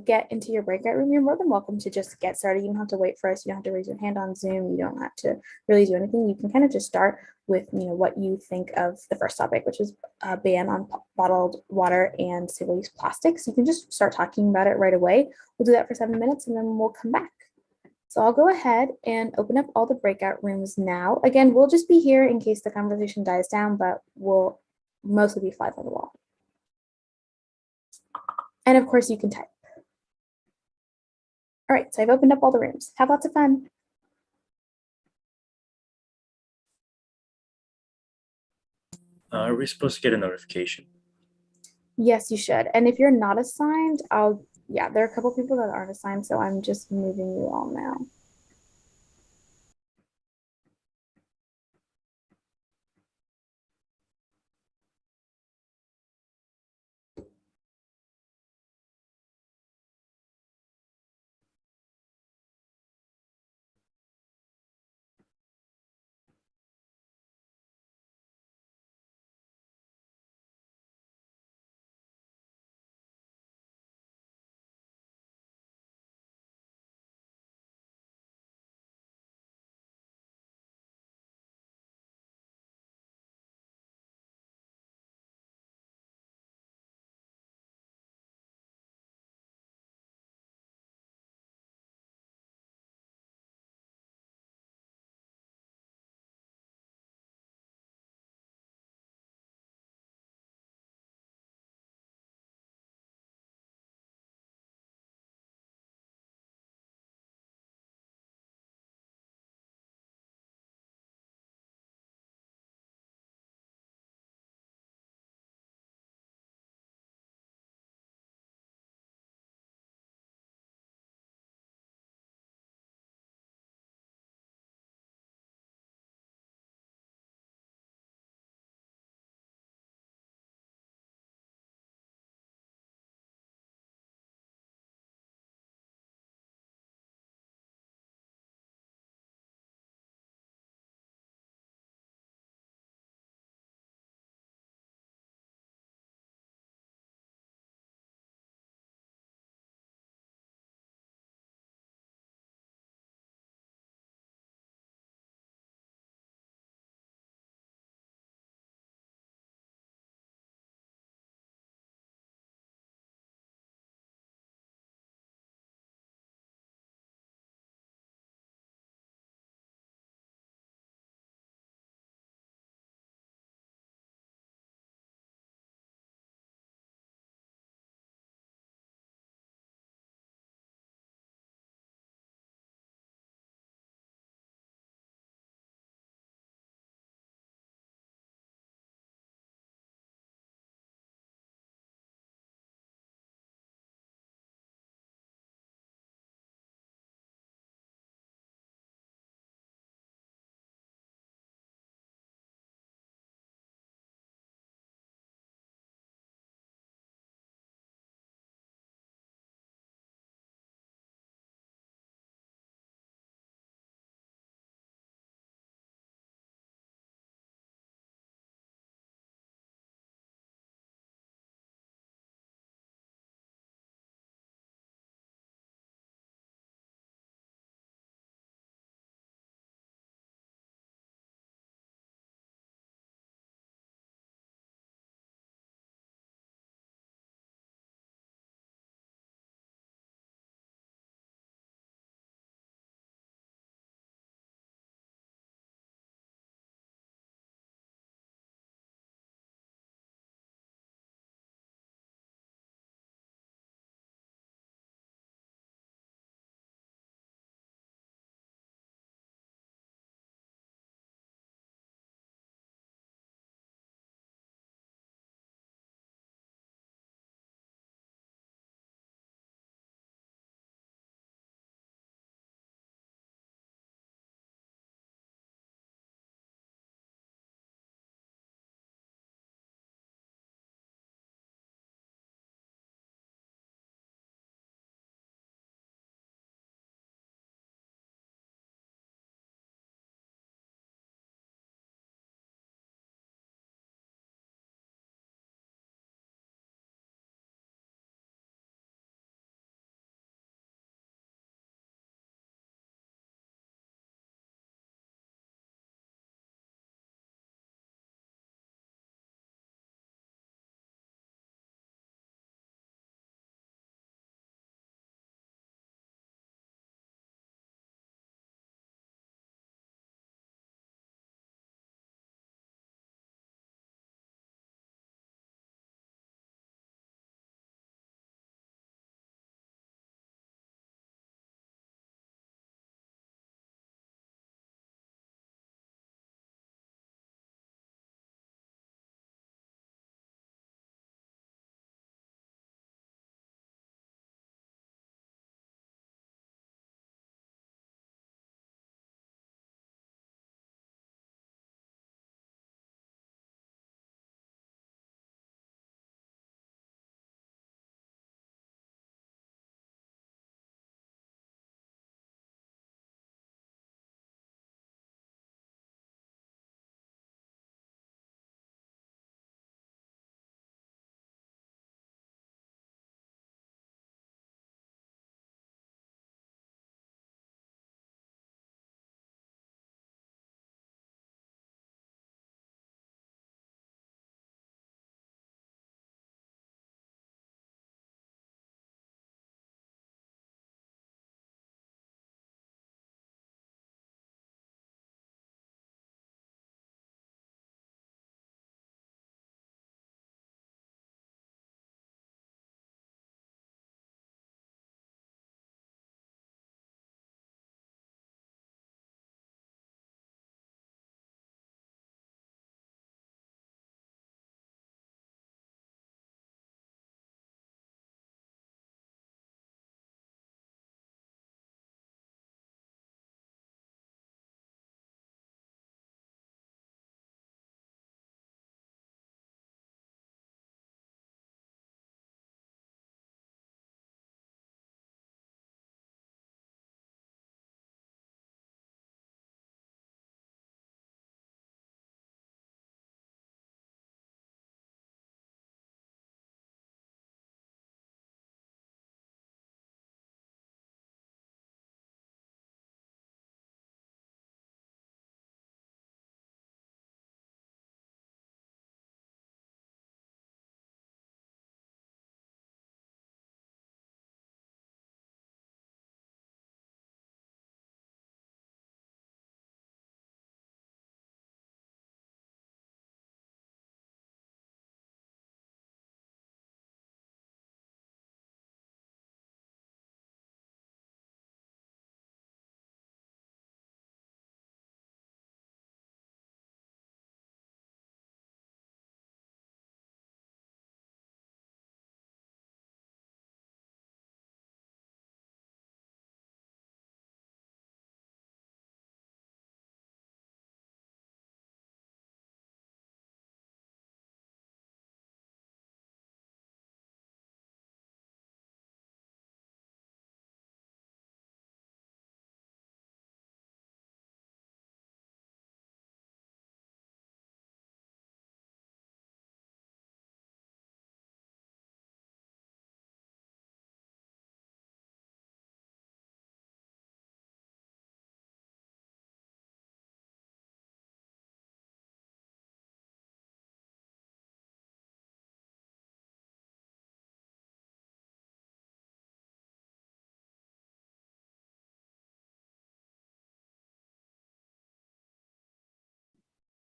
get into your breakout room, you're more than welcome to just get started. You don't have to wait for us. You don't have to raise your hand on Zoom. You don't have to really do anything. You can kind of just start with what you think of the first topic, which is a ban on bottled water and single-use plastics. You can just start talking about it right away. We'll do that for 7 minutes and then we'll come back. So I'll go ahead and open up all the breakout rooms now. Again, we'll just be here in case the conversation dies down, but we'll mostly be flies on the wall. And of course, you can type. All right, so I've opened up all the rooms. Have lots of fun. Are we supposed to get a notification? Yes, you should. And if you're not assigned, there are a couple people that aren't assigned, so I'm just moving you all now.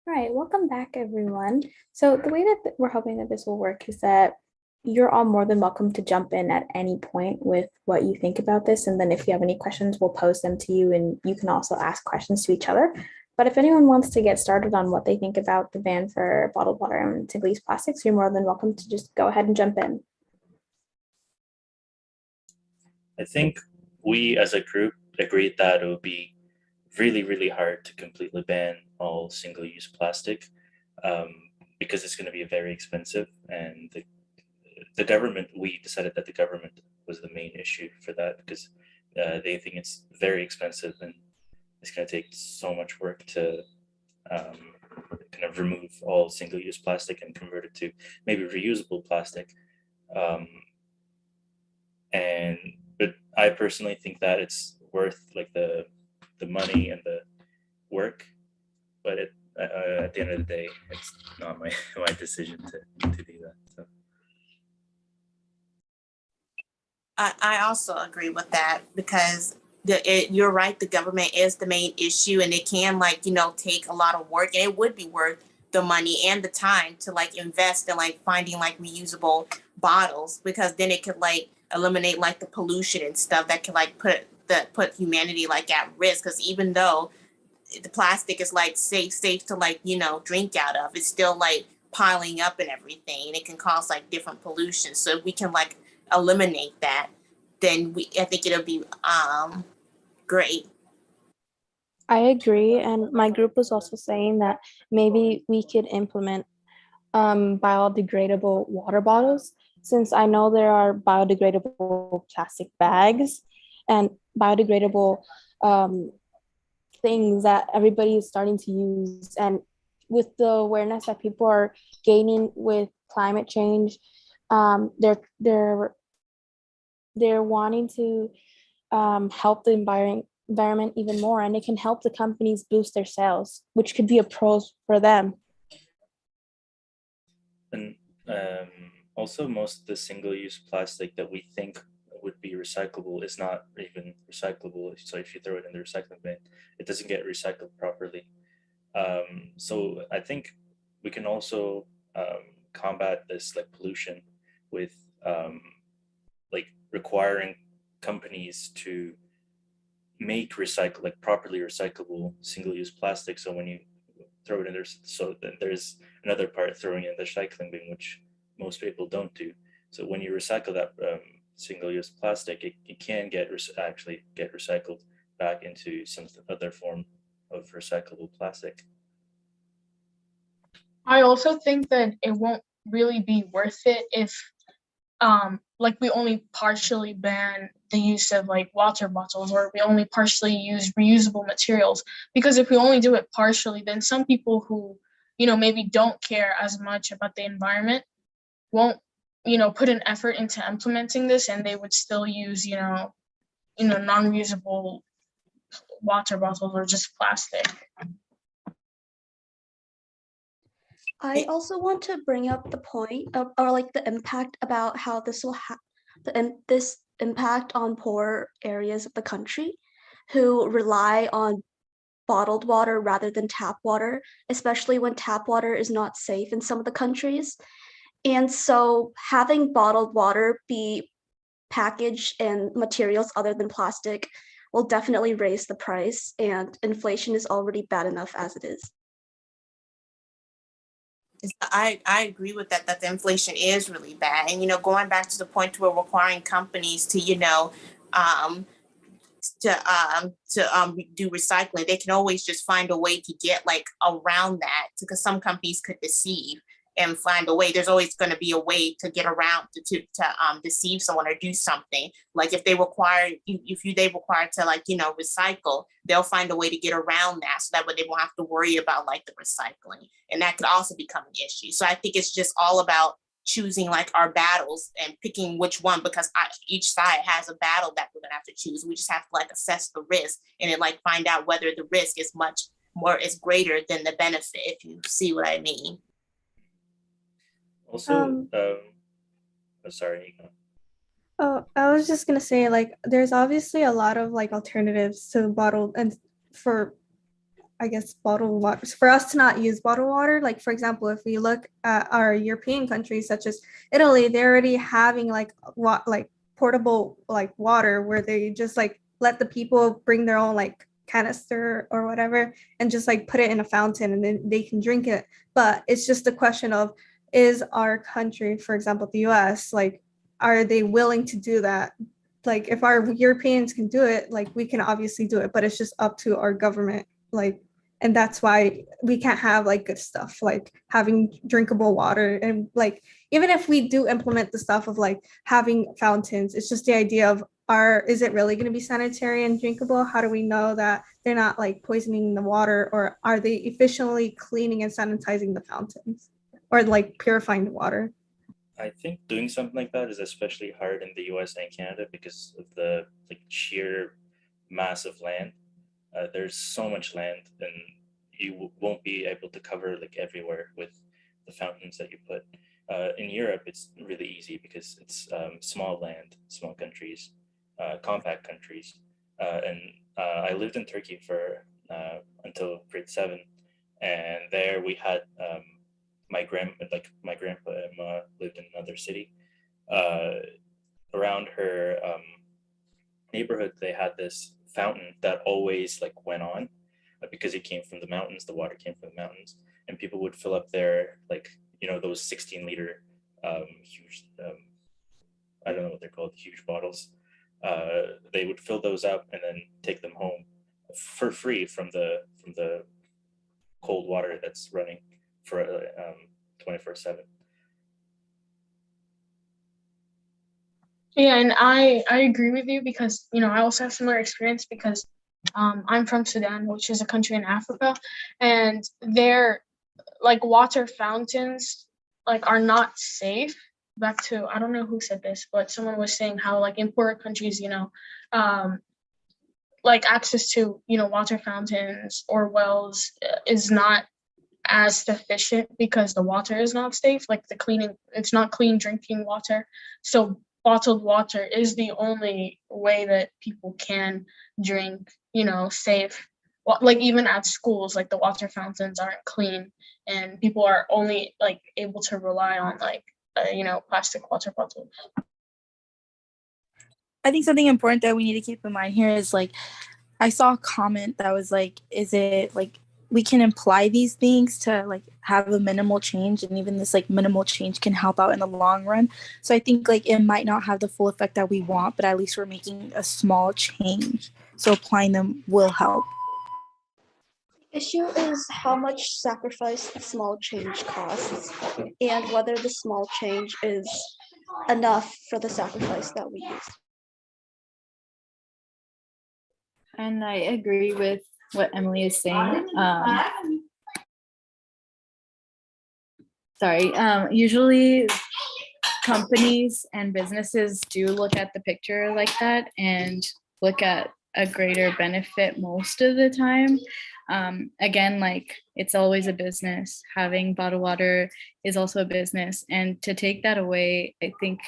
All right, welcome back, everyone. So the way that we're hoping that this will work is that you're all more than welcome to jump in at any point with what you think about this. And then if you have any questions, we'll pose them to you and you can also ask questions to each other. But if anyone wants to get started on what they think about the ban for bottled water and single-use plastics, you're more than welcome to just go ahead and jump in. I think we as a group agreed that it would be really, really hard to completely ban all single-use plastic um, because it's going to be very expensive. And the government, we decided that the government was the main issue for that because they think it's very expensive and it's going to take so much work to kind of remove all single-use plastic and convert it to maybe reusable plastic. Um, and but I personally think that it's worth like the money and the work, but at the end of the day, it's not my my decision to do that. So. I also agree with that because you're right. The government is the main issue, and it can take a lot of work, and it would be worth the money and the time to invest in finding reusable bottles because then it could eliminate the pollution and stuff that could put humanity at risk. Because even though the plastic is safe to drink out of, it's still piling up and everything, and it can cause different pollution. So if we can eliminate that, then I think it'll be great. I agree. And my group was also saying that maybe we could implement biodegradable water bottles, since I know there are biodegradable plastic bags and biodegradable things that everybody is starting to use. And with the awareness that people are gaining with climate change, they're wanting to help the environment even more, and it can help the companies boost their sales, which could be a pros for them. And also, most of the single-use plastic that we think would be recyclable is not even recyclable. So if you throw it in the recycling bin, it doesn't get recycled properly. So I think we can also combat this pollution with requiring companies to make properly recyclable single-use plastic. So when you throw it in there, so then there's another part throwing it in the recycling bin, which most people don't do. So when you recycle that single-use plastic, it can actually get recycled back into some other form of recyclable plastic. I also think that it won't really be worth it if we only partially ban the use of water bottles, or we only partially use reusable materials. Because if we only do it partially, then some people who maybe don't care as much about the environment won't put an effort into implementing this, and they would still use non-reusable water bottles or just plastic. I also want to bring up the point of, or the impact about how this will have this impact on poor areas of the country who rely on bottled water rather than tap water, especially when tap water is not safe in some of the countries. And so having bottled water be packaged in materials other than plastic will definitely raise the price, and inflation is already bad enough as it is. I agree with that the inflation is really bad. And going back to the point to where requiring companies to do recycling, they can always just find a way to get around that, because some companies could deceive and find a way. There's always going to be a way to get around to deceive someone or do something. If they require to recycle, they'll find a way to get around that, so that way they won't have to worry about the recycling, and that could also become an issue. So I think it's just all about choosing our battles and picking which one, because each side has a battle that we're gonna have to choose. We just have to assess the risk and then find out whether the risk is greater than the benefit, if you see what I mean. Also, sorry. Oh, I was just gonna say, there's obviously a lot of alternatives to bottled and for I guess, bottled water. For us to not use bottled water, like for example, if we look at our European countries such as Italy, they're already having like portable like water where they just like let the people bring their own like canister or whatever and just like put it in a fountain and then they can drink it. But it's just a question of, is our country, for example, the US, like, are they willing to do that? Like, if our Europeans can do it, like, we can obviously do it, but it's just up to our government. Like, and that's why we can't have like good stuff, like having drinkable water. And like, even if we do implement the stuff of like having fountains, it's just the idea of, is it really going to be sanitary and drinkable? How do we know that they're not like poisoning the water, or are they efficiently cleaning and sanitizing the fountains, or like purifying the water? I think doing something like that is especially hard in the US and Canada because of the like sheer mass of land. There's so much land, and you won't be able to cover like everywhere with the fountains that you put. In Europe, it's really easy because it's small land, small countries, compact countries, and I lived in Turkey for until grade 7, and there we had my grandpa lived in another city. Uh, Around her neighborhood, they had this fountain that always like went on because it came from the mountains. The water came from the mountains, and people would fill up their like those 16-liter huge I don't know what they're called, huge bottles. They would fill those up and then take them home for free from the cold water that's running for 24/7. Yeah, and I agree with you because I also have similar experience because I'm from Sudan, which is a country in Africa, and their like water fountains like are not safe. Back to, I don't know who said this, but someone was saying how like in poorer countries, like access to water fountains or wells is not as sufficient because the water is not safe, like it's not clean drinking water. So bottled water is the only way that people can drink safe. Like even at schools, like the water fountains aren't clean, and people are only like able to rely on like plastic water bottles. I think something important that we need to keep in mind here is like, I saw a comment that was like, is it like we can imply these things to like have a minimal change, and even this like minimal change can help out in the long run. So I think like it might not have the full effect that we want, but at least we're making a small change. So applying them will help. Issue is how much sacrifice the small change costs and whether the small change is enough for the sacrifice that we use. And I agree with what Emily is saying. Usually companies and businesses do look at the picture like that and look at a greater benefit most of the time. Again, like it's always a business. Having bottled water is also a business. And to take that away, I think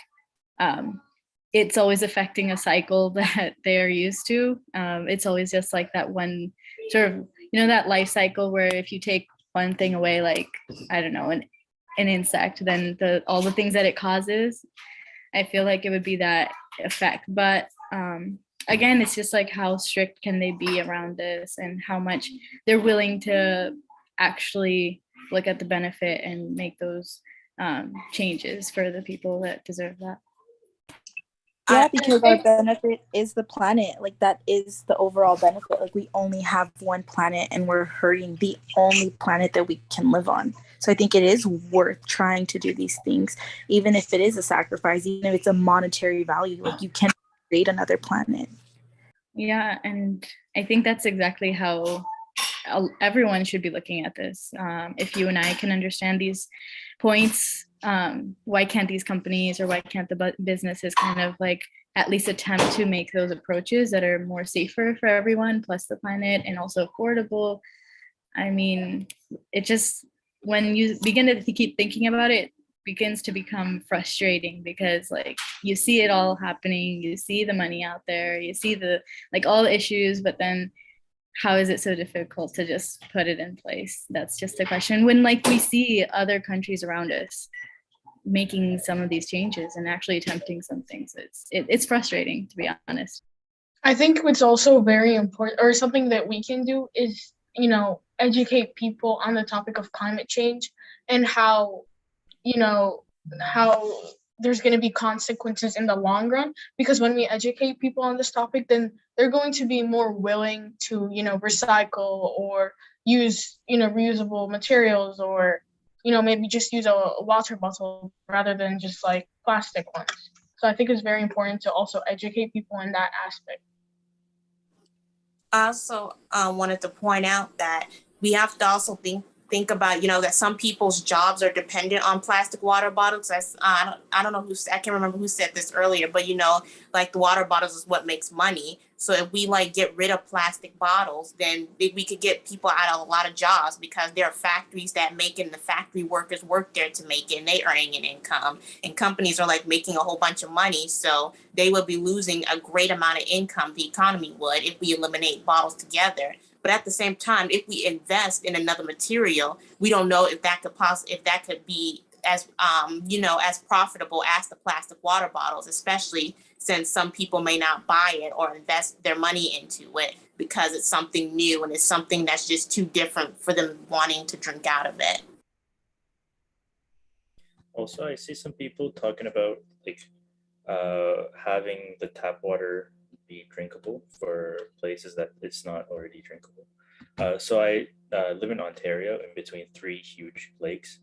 it's always affecting a cycle that they're used to. It's always just like that one sort of, that life cycle where if you take one thing away, like, I don't know, an insect, then all the things that it causes, I feel like it would be that effect. But again, it's just like how strict can they be around this and how much they're willing to actually look at the benefit and make those changes for the people that deserve that. Yeah, because our benefit is the planet. Like that is the overall benefit. Like we only have one planet and we're hurting the only planet that we can live on. So I think it is worth trying to do these things, even if it is a sacrifice, even if it's a monetary value. Like you can create another planet. Yeah, and I think that's exactly how everyone should be looking at this. If you and I can understand these points, why can't these companies or why can't the businesses kind of like at least attempt to make those approaches that are more safer for everyone, plus the planet, and also affordable? I mean, it just, when you begin to keep thinking about it, begins to become frustrating because like you see it all happening, you see the money out there, you see the like all the issues, but then how is it so difficult to just put it in place? That's just the question. When like we see other countries around us making some of these changes and actually attempting some things, it's frustrating, to be honest. I think what's also very important, or something that we can do, is, educate people on the topic of climate change and how, how there's going to be consequences in the long run. Because when we educate people on this topic, then they're going to be more willing to, recycle or use, reusable materials, or, maybe just use a water bottle rather than just like plastic ones. So I think it's very important to also educate people in that aspect. I also wanted to point out that we have to also think about, that some people's jobs are dependent on plastic water bottles. That's I don't know I can't remember who said this earlier, but like the water bottles is what makes money. So if we like get rid of plastic bottles, then we could get people out of a lot of jobs, because there are factories that make it and the factory workers work there to make it and they earning an income, and companies are like making a whole bunch of money. So they would be losing a great amount of income, the economy would, if we eliminate bottles together. But at the same time, if we invest in another material, we don't know if that could be as as profitable as the plastic water bottles, especially since some people may not buy it or invest their money into it because it's something new and it's something that's just too different for them wanting to drink out of it. Also, I see some people talking about like having the tap water be drinkable for places that it's not already drinkable. So I live in Ontario in between three huge lakes,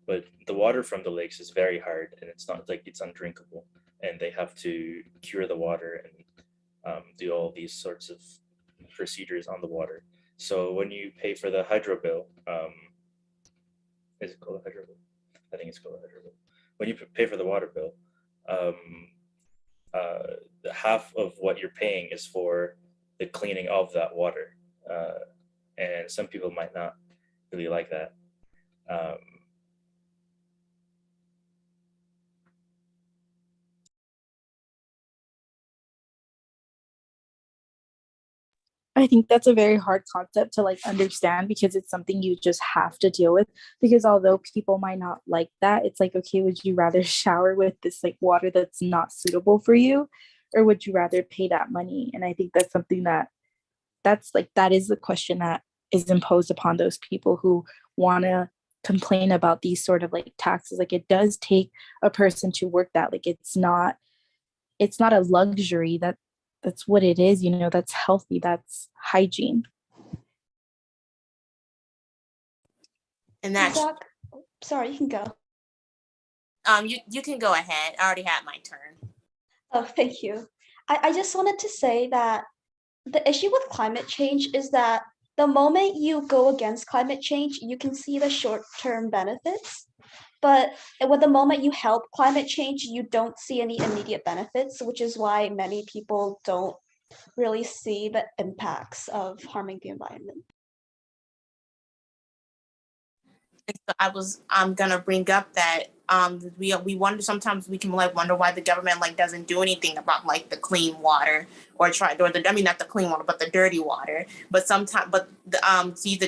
but the water from the lakes is very hard and it's not like it's undrinkable, and they have to cure the water and do all these sorts of procedures on the water. So when you pay for the hydro bill, is it called a hydro bill? I think it's called a hydro bill. When you pay for the water bill, half of what you're paying is for the cleaning of that water, and some people might not really like that. I think that's a very hard concept to like understand, because it's something you just have to deal with. Because although people might not like that, it's like, okay, would you rather shower with this like water that's not suitable for you, or would you rather pay that money? And I think that's something that is the question that is imposed upon those people who want to complain about these sort of like taxes. Like, it does take a person to work that. Like, it's not a luxury. That's what it is, that's healthy, that's hygiene. And that's Sorry, you can go. you can go ahead. I already had my turn. Oh, thank you. I just wanted to say that the issue with climate change is that the moment you go against climate change, you can see the short-term benefits. But with the moment you help climate change, you don't see any immediate benefits, which is why many people don't really see the impacts of harming the environment. So I'm gonna bring up that we wonder, sometimes we can like wonder why the government like doesn't do anything about like the clean water, or not the clean water but the dirty water. But sometimes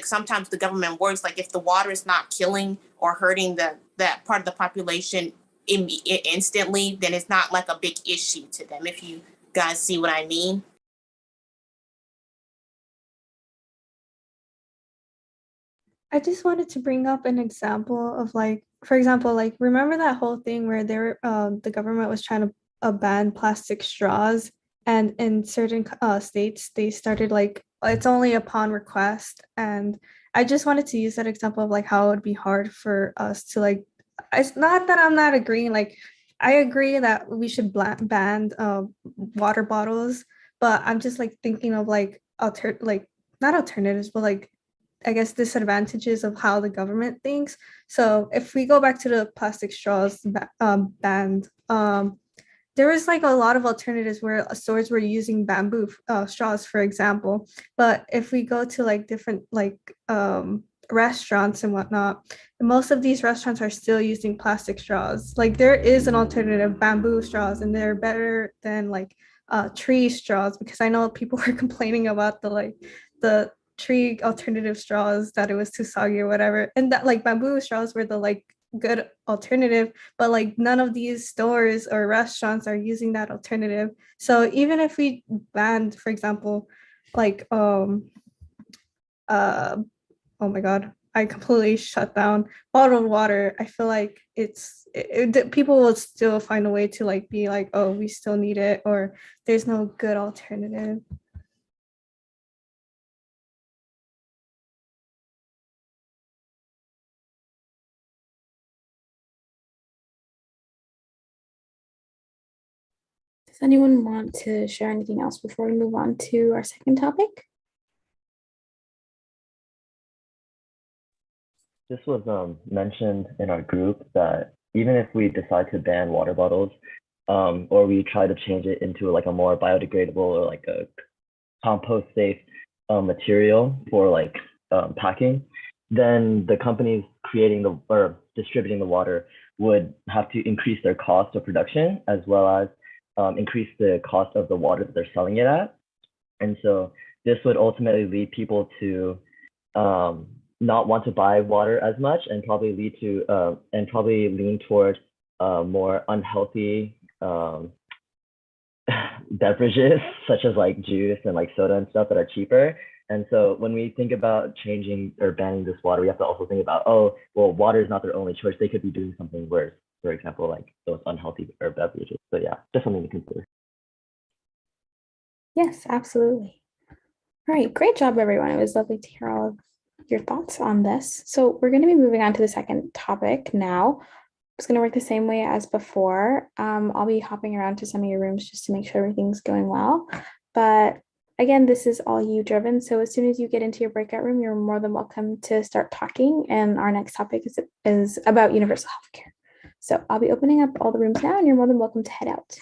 sometimes the government works like, if the water is not killing or hurting that part of the population instantly, then it's not like a big issue to them, if you guys see what I mean. I just wanted to bring up an example of like, for example, like remember that whole thing where the government was trying to ban plastic straws, and in certain states they started like it's only upon request. And I just wanted to use that example of like how it would be hard for us to like. It's not that I'm not agreeing. Like, I agree that we should ban water bottles, but I'm just like thinking of like not alternatives, but like I guess disadvantages of how the government thinks. So if we go back to the plastic straws banned, there was like a lot of alternatives where stores were using bamboo straws, for example. But if we go to like different like restaurants and whatnot, most of these restaurants are still using plastic straws. Like, there is an alternative, bamboo straws, and they're better than like tree straws, because I know people were complaining about the like the tree alternative straws that it was too soggy or whatever, and that like bamboo straws were the like good alternative, but like none of these stores or restaurants are using that alternative. So even if we banned, for example, like uh oh my god, I completely shut down bottled water, I feel like people will still find a way to like be like, oh, we still need it, or there's no good alternative. Does anyone want to share anything else before we move on to our second topic? This was mentioned in our group that even if we decide to ban water bottles, or we try to change it into like a more biodegradable or like a compost safe material for like packing, then the companies creating the or distributing the water would have to increase their cost of production as well as increase the cost of the water that they're selling it at. And so this would ultimately lead people to not want to buy water as much and probably lean towards more unhealthy beverages such as like juice and like soda and stuff that are cheaper. And so when we think about changing or banning this water, we have to also think about, oh, well, water is not their only choice. They could be doing something worse. For example, like those unhealthy beverages. So yeah, just something to consider. Yes, absolutely. All right, great job, everyone. It was lovely to hear all of your thoughts on this. So we're going to be moving on to the second topic now. It's going to work the same way as before. I'll be hopping around to some of your rooms just to make sure everything's going well. But again, this is all you driven. So as soon as you get into your breakout room, you're more than welcome to start talking. And our next topic is about universal healthcare. So I'll be opening up all the rooms now, and you're more than welcome to head out.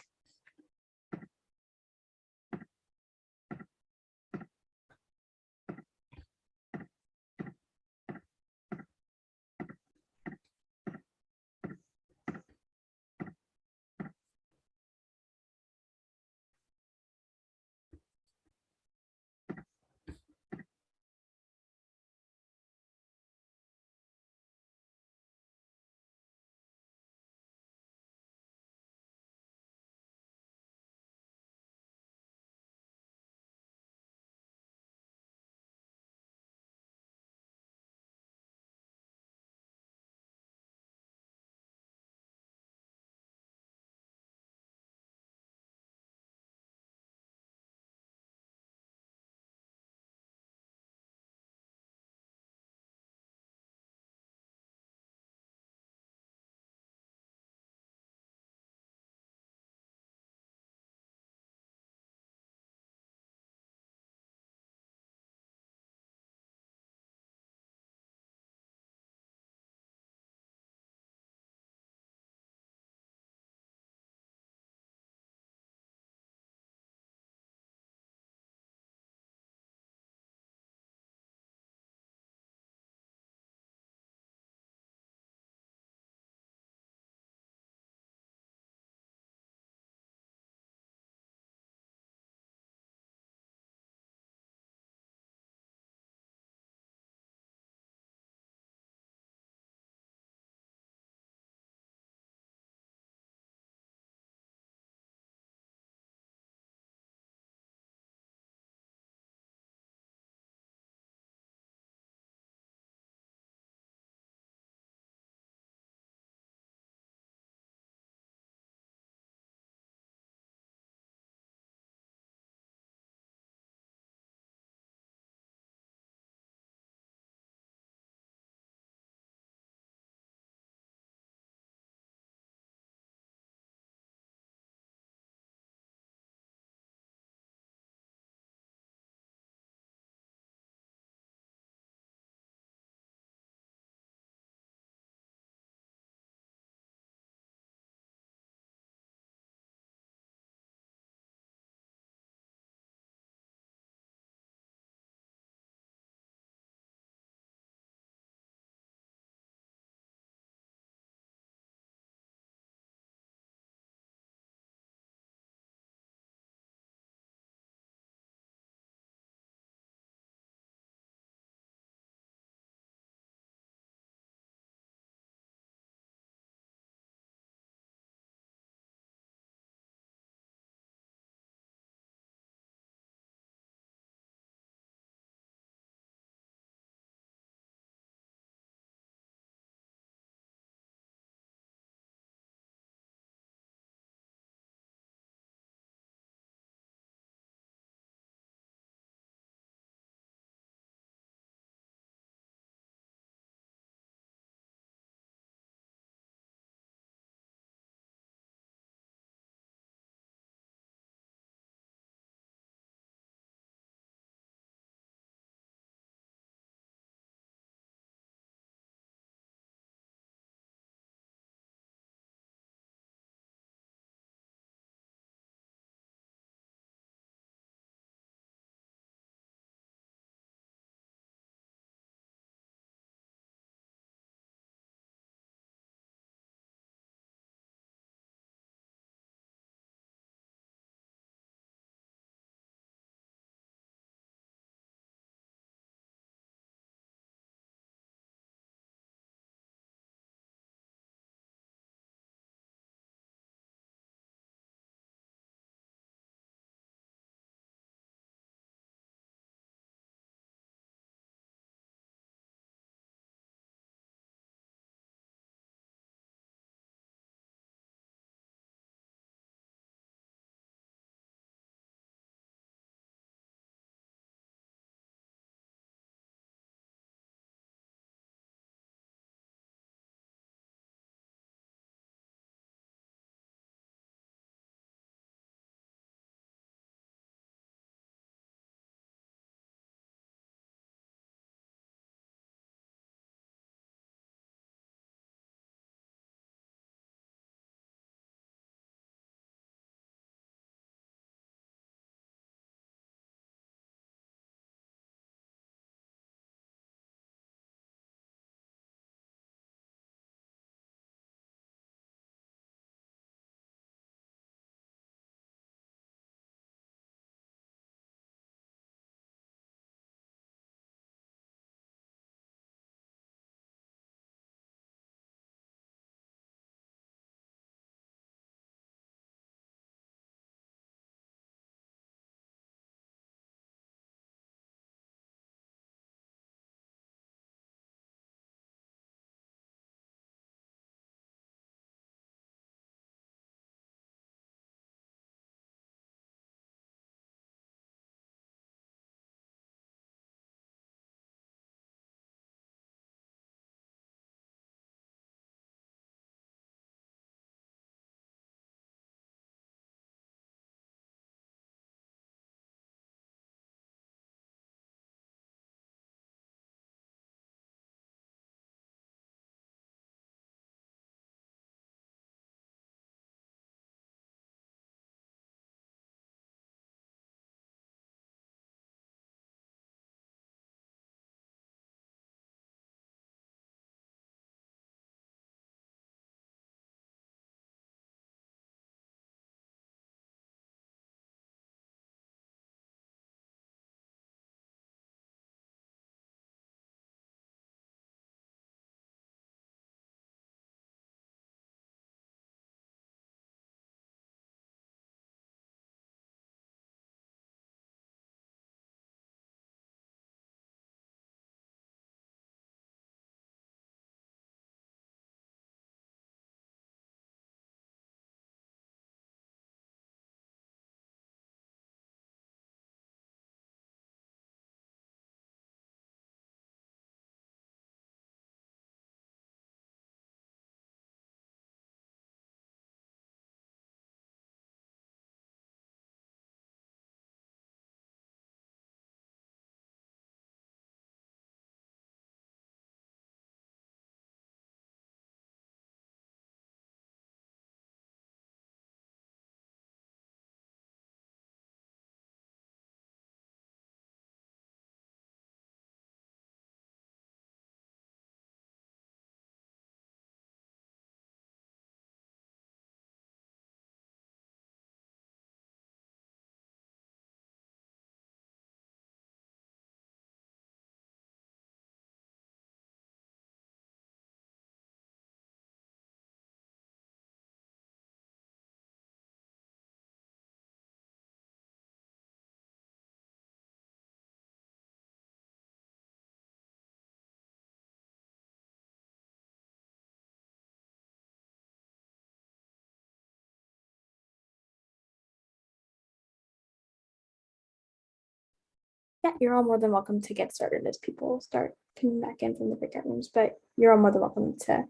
Yeah, you're all more than welcome to get started as people start coming back in from the breakout rooms, but you're all more than welcome to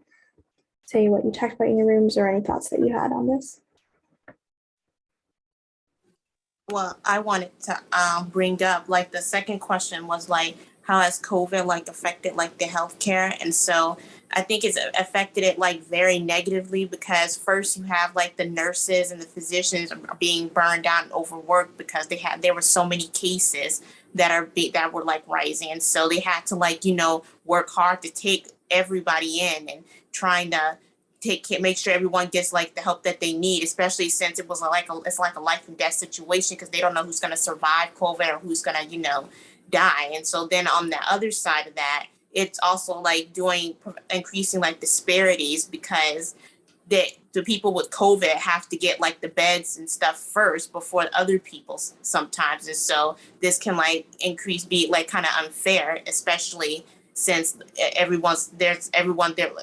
say what you talked about in your rooms or any thoughts that you had on this. Well, I wanted to bring up like the second question was like how has COVID like affected like the healthcare? And so I think it's affected it like very negatively because first you have like the nurses and the physicians are being burned out and overworked because there were so many cases that were like rising, and so they had to like work hard to take everybody in and trying to make sure everyone gets like the help that they need, especially since it's like a life and death situation because they don't know who's going to survive COVID or who's going to die. And so then on the other side of that, it's also like increasing like disparities because the people with COVID have to get like the beds and stuff first before other people sometimes. And so this can like be like kind of unfair, especially since everyone there,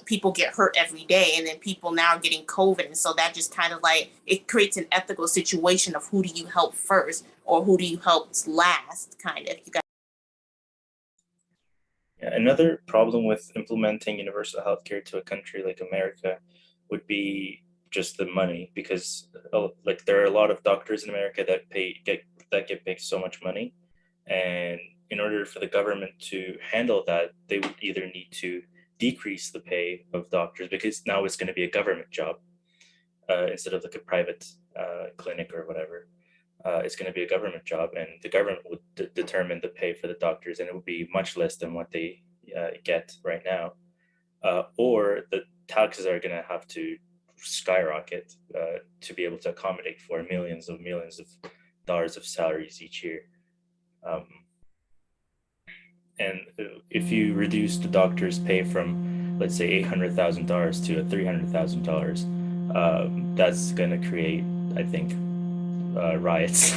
people get hurt every day, and then people now are getting COVID. And so that just kind of like, it creates an ethical situation of who do you help first or who do you help last, kind of. You guys. Yeah, another problem with implementing universal healthcare to a country like America would be just the money, because like there are a lot of doctors in America that get paid so much money, and in order for the government to handle that, they would either need to decrease the pay of doctors because now it's going to be a government job instead of like a private clinic or whatever. It's going to be a government job, and the government would determine the pay for the doctors, and it would be much less than what they get right now. Or the taxes are going to have to skyrocket to be able to accommodate for millions of dollars of salaries each year. And if you reduce the doctor's pay from, let's say, $800,000 to $300,000, that's going to create, I think, riots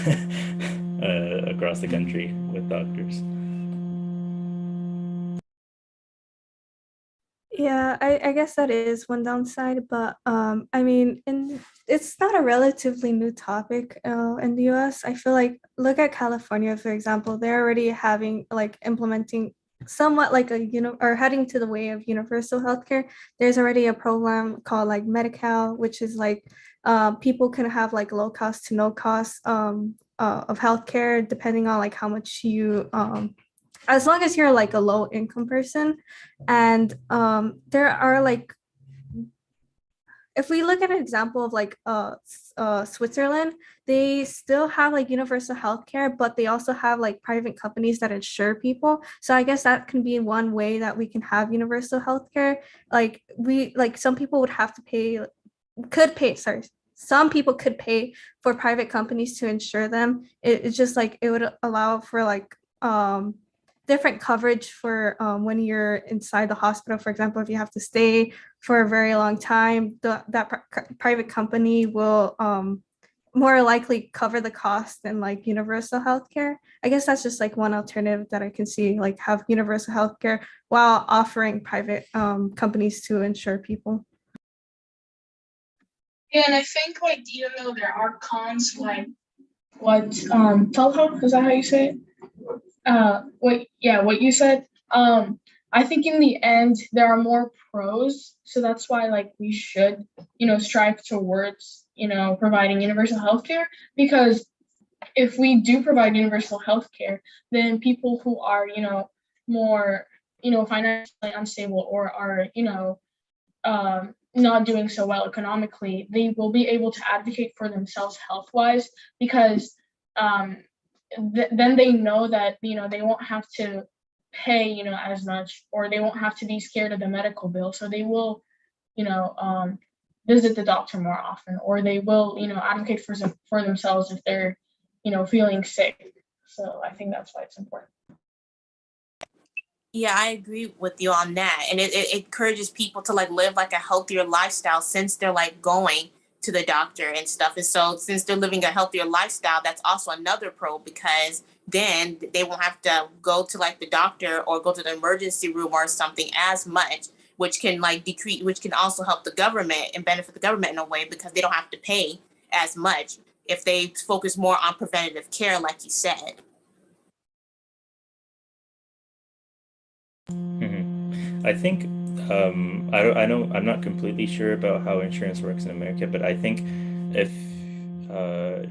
across the country with doctors. Yeah, I guess that is one downside, but I mean, it's not a relatively new topic in the US. I feel like look at California, for example, they're already having like implementing somewhat like or heading to the way of universal healthcare. There's already a program called like Medi-Cal, which is like people can have like low cost to no cost of healthcare depending on like how much you as long as you're like a low income person. And there are like, if we look at an example of like Switzerland, they still have like universal healthcare, but they also have like private companies that insure people. So I guess that can be one way that we can have universal healthcare. Like some people would have to some people could pay for private companies to insure them. It's just like it would allow for like different coverage for when you're inside the hospital. For example, if you have to stay for a very long time, that private company will more likely cover the cost than like universal healthcare. I guess that's just like one alternative that I can see, like have universal healthcare while offering private companies to insure people. Yeah, and I think like even though there are cons, like what telehealth, is that how you say it? What you said. I think in the end there are more pros, so that's why like we should, strive towards, providing universal healthcare, because if we do provide universal healthcare, then people who are, more, financially unstable or are, not doing so well economically, they will be able to advocate for themselves health-wise, because then they know that they won't have to pay as much, or they won't have to be scared of the medical bill, so they will visit the doctor more often, or they will advocate for themselves if they're feeling sick. So I think that's why it's important. Yeah, I agree with you on that. And it encourages people to like live like a healthier lifestyle since they're like going to the doctor and stuff. And so since they're living a healthier lifestyle, that's also another pro, because then they won't have to go to like the doctor or go to the emergency room or something as much, which can like decrease, which can also help the government and benefit the government in a way, because they don't have to pay as much if they focus more on preventative care, like you said. I think I know I'm not completely sure about how insurance works in America, but I think if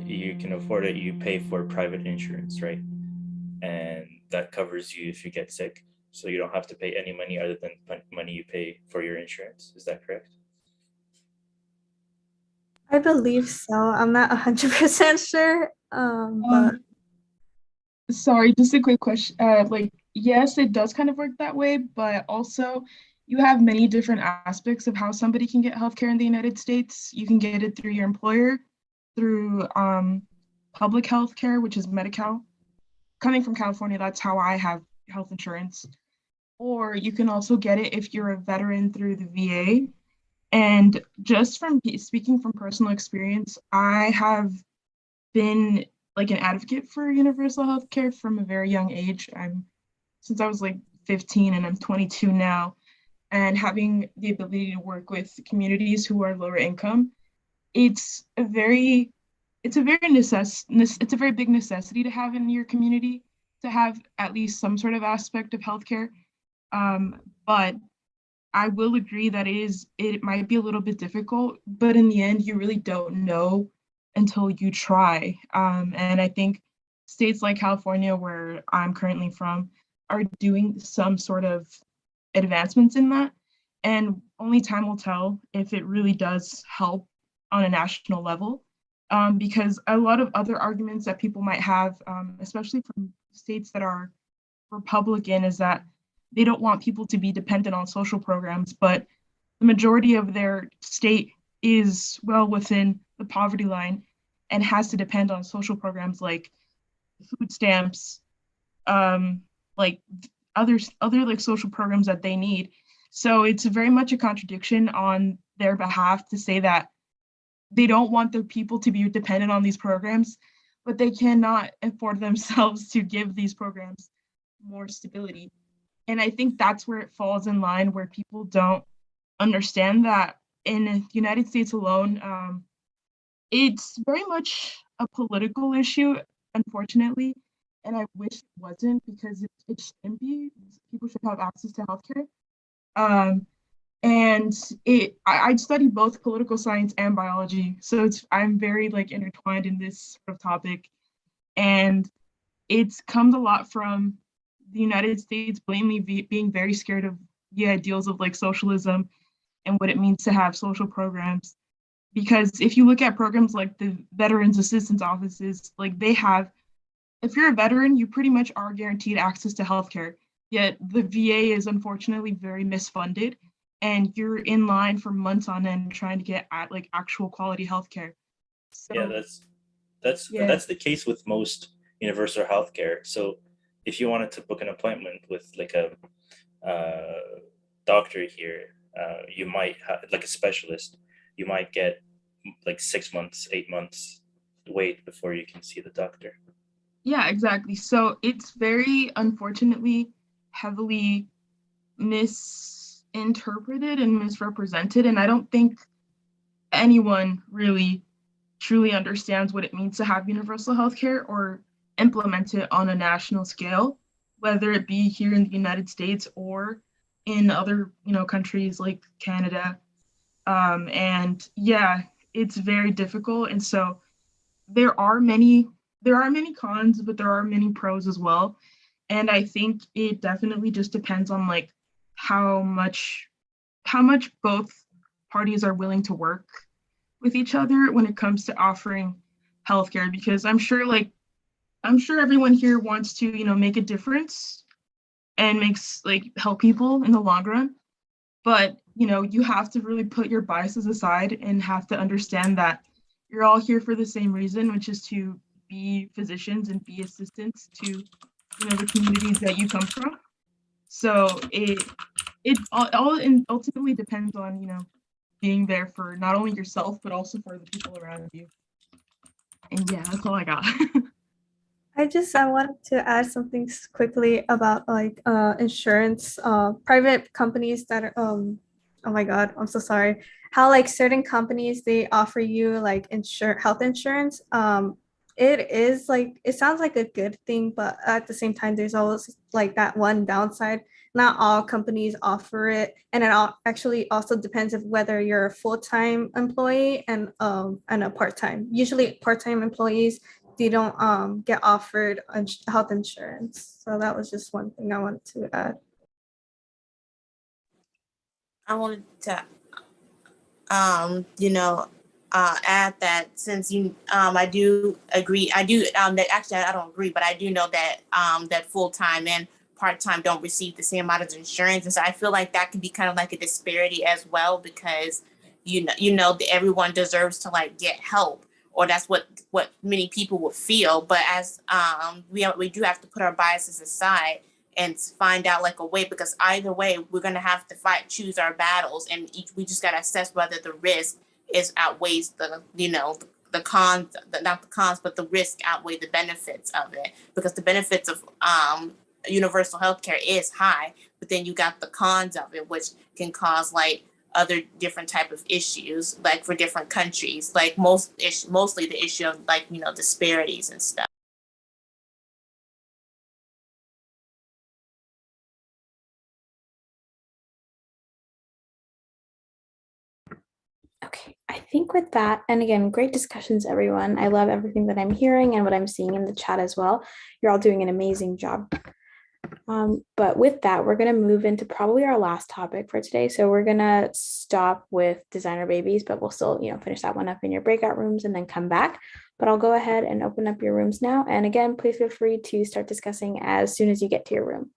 you can afford it, you pay for private insurance, right? And that covers you if you get sick, so you don't have to pay any money other than money you pay for your insurance. Is that correct? I believe so. I'm not 100% sure. But Sorry, just a quick question. Like, yes, it does kind of work that way, but also you have many different aspects of how somebody can get healthcare in the United States. You can get it through your employer, through public healthcare, which is Medi-Cal. Coming from California, that's how I have health insurance. Or you can also get it if you're a veteran through the VA. And just from speaking from personal experience, I have been like an advocate for universal health care from a very young age. I'm since I was like 15 and I'm 22 now, and having the ability to work with communities who are lower income, it's a very it's a very big necessity to have in your community to have at least some sort of aspect of healthcare. But I will agree that it might be a little bit difficult, but in the end, you really don't know until you try. And I think states like California, where I'm currently from, are doing some sort of advancements in that. And only time will tell if it really does help on a national level. Because a lot of other arguments that people might have, especially from states that are Republican, is that they don't want people to be dependent on social programs, but the majority of their state is well within the poverty line and has to depend on social programs like food stamps, um, like other like social programs that they need. So it's very much a contradiction on their behalf to say that they don't want their people to be dependent on these programs, but they cannot afford themselves to give these programs more stability. And I think that's where it falls in line, where people don't understand that in the United States alone, it's very much a political issue, unfortunately. And I wish it wasn't, because it shouldn't be. People should have access to healthcare. Um, and I study both political science and biology, so I'm very like intertwined in this sort of topic. And it's comes a lot from the United States blatantly being very scared of the ideals of like socialism and what it means to have social programs. Because if you look at programs like the Veterans Assistance Offices, like they have, if you're a veteran, you pretty much are guaranteed access to healthcare. Yet the VA is unfortunately very misfunded, and you're in line for months on end trying to get at like actual quality healthcare. Yeah, So yeah, that's the case with most universal healthcare. So if you wanted to book an appointment with like a doctor here, you might like a specialist, you might get like 6 months, 8 months wait before you can see the doctor. yeah, exactly. So it's very unfortunately heavily misinterpreted and misrepresented. And I don't think anyone really truly understands what it means to have universal health care or implement it on a national scale, whether it be here in the United States or in other, countries like Canada. And yeah, it's very difficult. And so there are many there are many cons, but there are many pros as well. And I think it definitely just depends on like how much how much both parties are willing to work with each other when it comes to offering healthcare, because I'm sure everyone here wants to, make a difference and makes like help people in the long run. But, you have to really put your biases aside and have to understand that you're all here for the same reason, which is to be physicians and be assistants to, the communities that you come from. So it all and ultimately depends on, being there for not only yourself but also for the people around you. And yeah, that's all I got. I wanted to add something quickly about like insurance, private companies that are oh my God, I'm so sorry. How like certain companies they offer you like health insurance. It is like it sounds like a good thing, but at the same time, there's always like that one downside not all companies offer it, and it actually also depends of whether you're a full-time employee and a part-time. Usually part-time employees, they don't get offered health insurance. So that was just one thing I wanted to add. I wanted to add that since I do agree, that actually I don't agree, but I do know that that full time and part time don't receive the same amount of insurance, and so I feel like that can be kind of like a disparity as well, because that everyone deserves to like get help, or that's what many people would feel. But as we do have to put our biases aside and find out like a way, because either way we're going to have to choose our battles, and we just got to assess whether the risk is outweighs the cons, not the cons, but the risk outweigh the benefits of it, because the benefits of universal healthcare is high, but then you got the cons of it, which can cause like other different type of issues, like for different countries, like mostly the issue of like disparities and stuff. Okay, I think with that, and again, great discussions, everyone. I love everything that I'm hearing and what I'm seeing in the chat as well. You're all doing an amazing job. But with that, we're going to move into probably our last topic for today. So we're going to stop with designer babies, but we'll still, finish that one up in your breakout rooms and then come back. But I'll go ahead and open up your rooms now. And again, please feel free to start discussing as soon as you get to your room.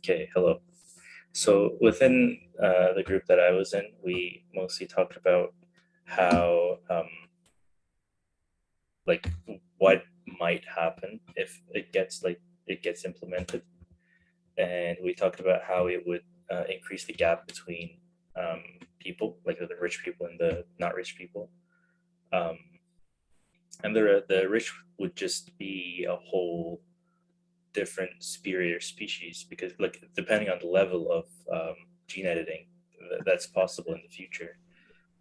Okay, hello. So within the group that I was in, we mostly talked about how, like, what might happen if it gets implemented, and we talked about how it would increase the gap between people, like the rich people and the not rich people. Um, and the rich would just be a whole different superior species, because like depending on the level of gene editing that's possible in the future,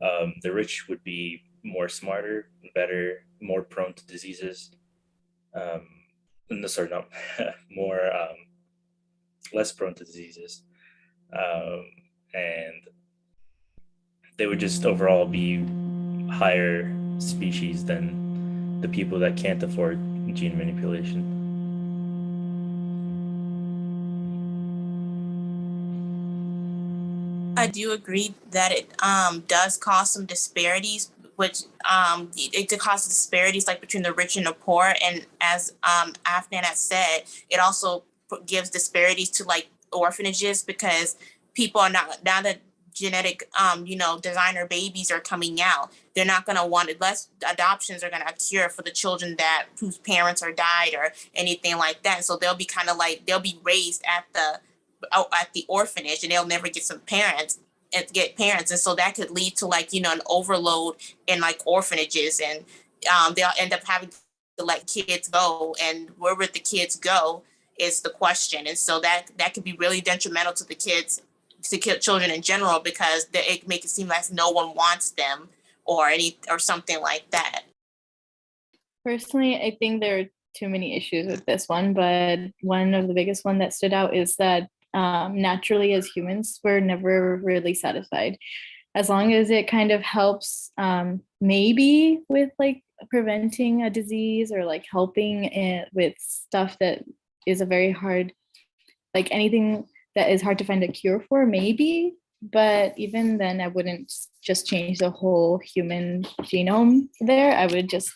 the rich would be more smarter, better, more prone to diseases. No, sorry, not more, less prone to diseases, um, and they would just overall be higher species than the people that can't afford gene manipulation. I do agree that it does cause some disparities, which it could cause disparities like between the rich and the poor. And as Afnan has said, it also gives disparities to like orphanages, because people are not, now that genetic designer babies are coming out, they're not going to want it. Less adoptions are going to occur for the children that whose parents are died or anything like that. So they'll be kind of like, they'll be raised at the orphanage, and they'll never get some parents and get parents. And so that could lead to like, an overload in like orphanages, and they'll end up having to let kids go, and where would the kids go is the question. And so that could be really detrimental to the kids, to children in general, because it make it seem like no one wants them or something like that. Personally, I think there are too many issues with this one, but one of the biggest one that stood out is that naturally as humans, we're never really satisfied. As long as it kind of helps, maybe with like preventing a disease, or like helping it with stuff that is a very hard, like anything that is hard to find a cure for, maybe. But even then, I wouldn't just change the whole human genome there. I would just,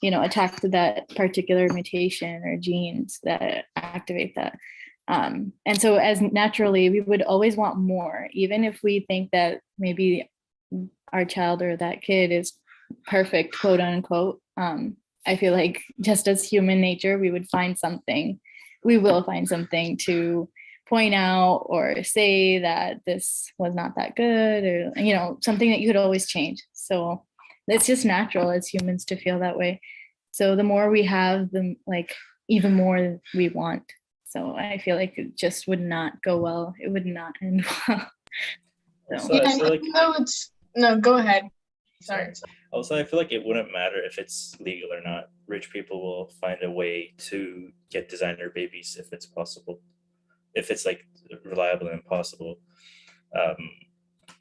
attack that particular mutation or genes that activate that. And so as naturally, we would always want more, even if we think that maybe our child or that kid is perfect, quote unquote. I feel like just as human nature, we will find something to point out or say that this was not that good, or something that you could always change. So it's just natural as humans to feel that way. So the more we have, the like even more we want. So I feel like it just would not go well. It would not end well. So yeah, I feel like, no, go ahead. Sorry. Also, I feel like it wouldn't matter if it's legal or not. Rich people will find a way to get designer babies if it's possible. If it's like reliable and possible,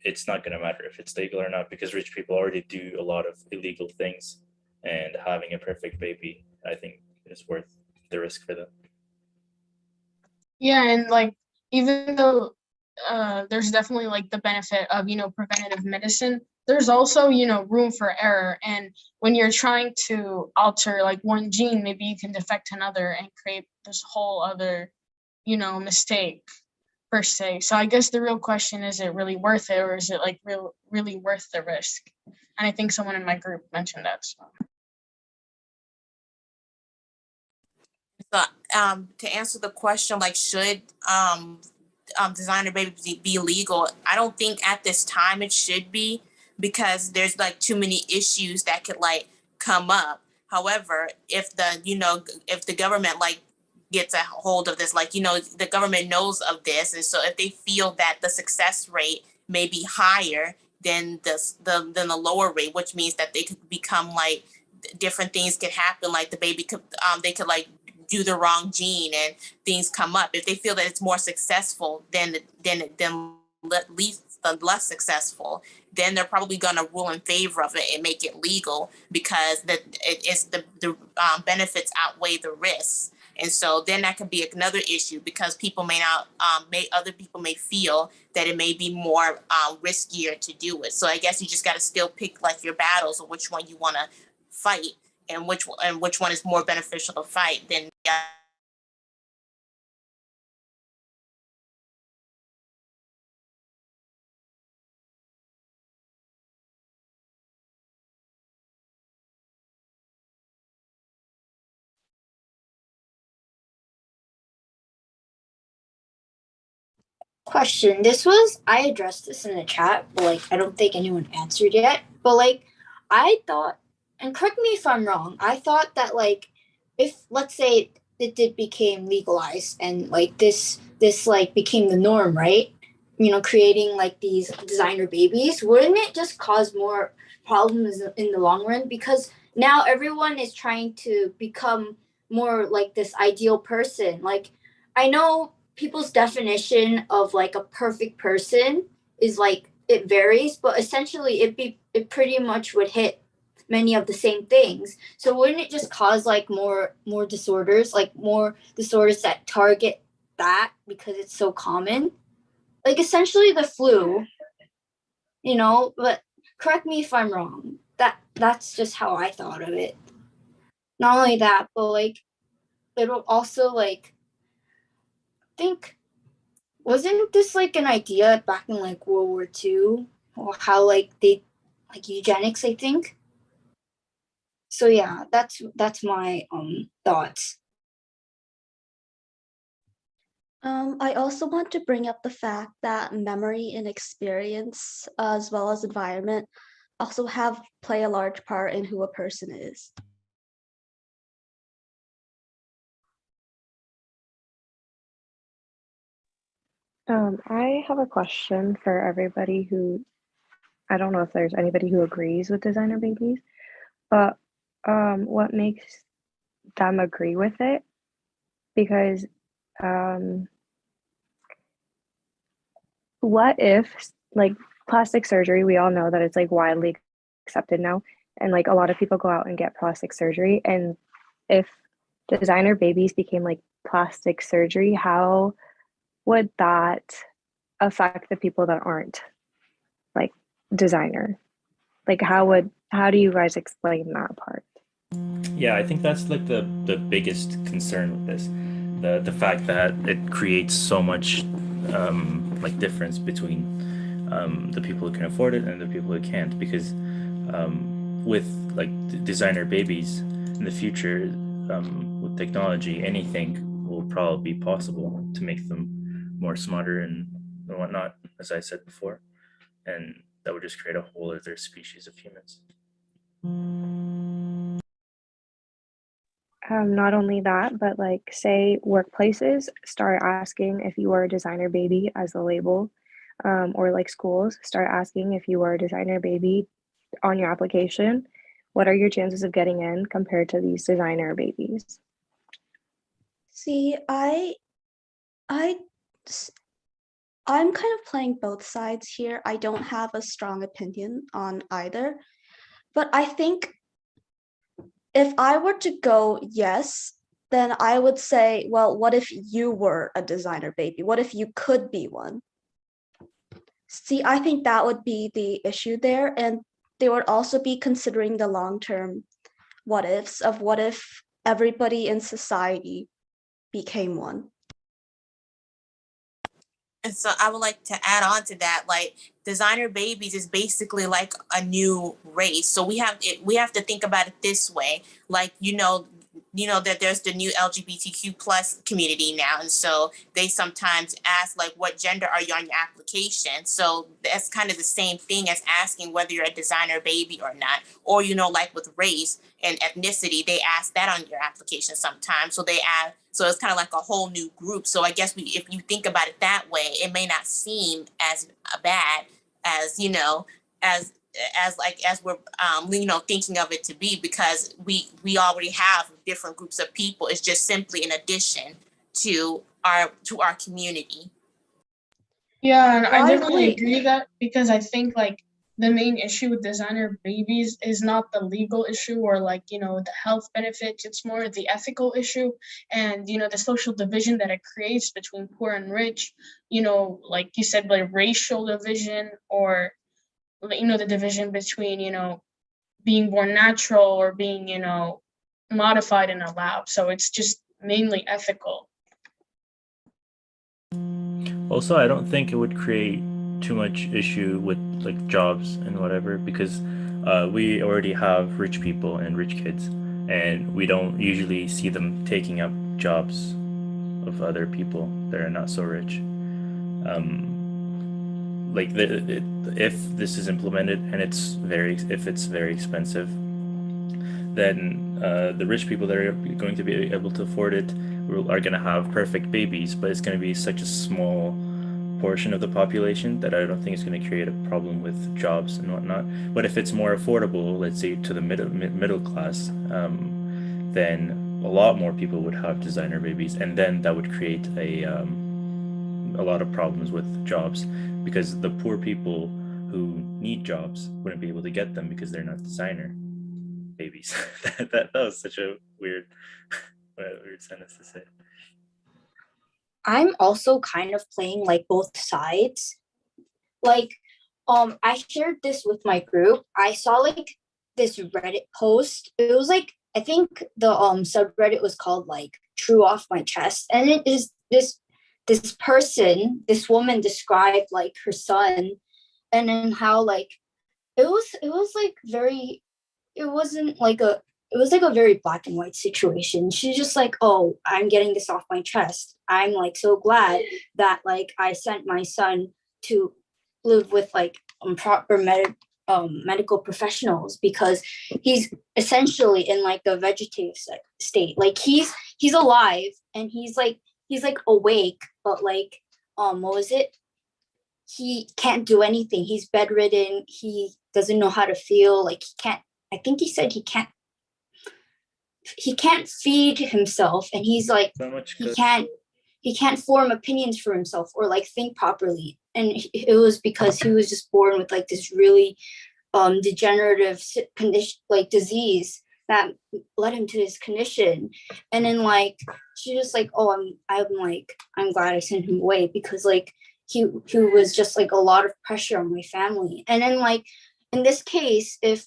it's not going to matter if it's legal or not, because rich people already do a lot of illegal things, and having a perfect baby, I think, is worth the risk for them. Yeah, and like even though there's definitely like the benefit of preventative medicine, there's also room for error. And when you're trying to alter like one gene, maybe you can defect another and create this whole other mistake per se. So I guess the real question is it really worth it, or is it like really worth the risk? And I think someone in my group mentioned that. So. To answer the question, like, should designer babies be legal? I don't think at this time it should be, because there's like too many issues that could like come up. However, if the government like gets a hold of this, like the government knows of this, and so if they feel that the success rate may be higher than the lower rate, which means that they could become like different things could happen, like the baby could they could like do the wrong gene and things come up. If they feel that it's more successful than least the less successful, then they're probably going to rule in favor of it and make it legal, because the benefits outweigh the risks. And so then that could be another issue, because people may not, other people may feel that it may be more riskier to do it. So I guess you just got to still pick like your battles, or which one you want to fight, and which one is more beneficial to fight. Then yeah, Question. I addressed this in the chat, but like I don't think anyone answered yet. But like I thought, and correct me if I'm wrong, I thought that like if let's say it did became legalized and like this like became the norm, right? You know, creating like these designer babies, wouldn't it just cause more problems in the long run? Because now everyone is trying to become more like this ideal person. Like I know people's definition of like a perfect person is like it varies, but essentially it pretty much would hit many of the same things. So wouldn't it just cause like more disorders, like more disorders that target that because it's so common? Like essentially the flu, you know, but correct me if I'm wrong. That's just how I thought of it. Not only that, but like it'll also like think wasn't this like an idea back in like World War II or how like they like eugenics, I think. So yeah, that's my thoughts. I also want to bring up the fact that memory and experience, as well as environment, also play a large part in who a person is. I have a question for everybody who, I don't know if there's anybody who agrees with designer babies, but what makes them agree with it? Because what if, like, plastic surgery, we all know that it's like widely accepted now, and like a lot of people go out and get plastic surgery, and if designer babies became like plastic surgery, how would that affect the people that aren't like designer? Like how do you guys explain that part? Yeah, I think that's like the biggest concern with this, the fact that it creates so much like difference between the people who can afford it and the people who can't, because with like designer babies in the future, with technology, anything will probably be possible to make them more smarter and whatnot, as I said before, and that would just create a whole other species of humans. Not only that, but like say workplaces start asking if you are a designer baby as a label, or like schools start asking if you are a designer baby on your application. What are your chances of getting in compared to these designer babies? See, I I'm kind of playing both sides here. I don't have a strong opinion on either, but I think if I were to go yes, then I would say, well, what if you were a designer baby? What if you could be one? See, I think that would be the issue there. And they would also be considering the long-term what ifs of what if everybody in society became one. And so I would like to add on to that, like designer babies is basically like a new race. So we have to think about it this way, like you know that there's the new LGBTQ plus community now, and so they sometimes ask like, what gender are you on your application? So that's kind of the same thing as asking whether you're a designer baby or not, or like with race and ethnicity, they ask that on your application sometimes. So they add, so it's kind of like a whole new group. So I guess if you think about it that way, it may not seem as bad as as we're thinking of it to be, because we already have different groups of people. It's just simply an addition to our community. Yeah, and I Well, I definitely really agree with that, because I think like the main issue with designer babies is not the legal issue or like, the health benefits. It's more the ethical issue and, the social division that it creates between poor and rich, like you said, like racial division, or, the division between, being born natural or being, modified in a lab. So it's just mainly ethical. Also, I don't think it would create too much issue with like jobs and whatever, because we already have rich people and rich kids, and we don't usually see them taking up jobs of other people that are not so rich. Like if this is implemented and if it's very expensive, then the rich people that are going to be able to afford it are going to have perfect babies, but it's going to be such a small portion of the population that I don't think it's going to create a problem with jobs and whatnot. But if it's more affordable, let's say to the middle class, then a lot more people would have designer babies, and then that would create a lot of problems with jobs, because the poor people who need jobs wouldn't be able to get them because they're not designer babies. that was such a weird sentence to say. I'm also kind of playing like both sides. Like, I shared this with my group. I saw like this Reddit post. It was like, I think the subreddit was called like True Off My Chest. And it is this person, this woman described like her son, and then how like it was like very, it wasn't like a, it was like a very black and white situation. She's just like, oh, I'm getting this off my chest. I'm like so glad that like I sent my son to live with like proper medical professionals, because he's essentially in like a vegetative state. Like he's alive and he's like awake, but like what was it? He can't do anything. He's bedridden. He doesn't know how to feel. Like he can't. I think he said he can't feed himself, and he's like he can't form opinions for himself or like think properly. And it was because he was just born with like this really degenerative condition, like disease, that led him to this condition. And then like she just like, oh, I'm glad I sent him away, because like he was just like a lot of pressure on my family. And then like in this case, if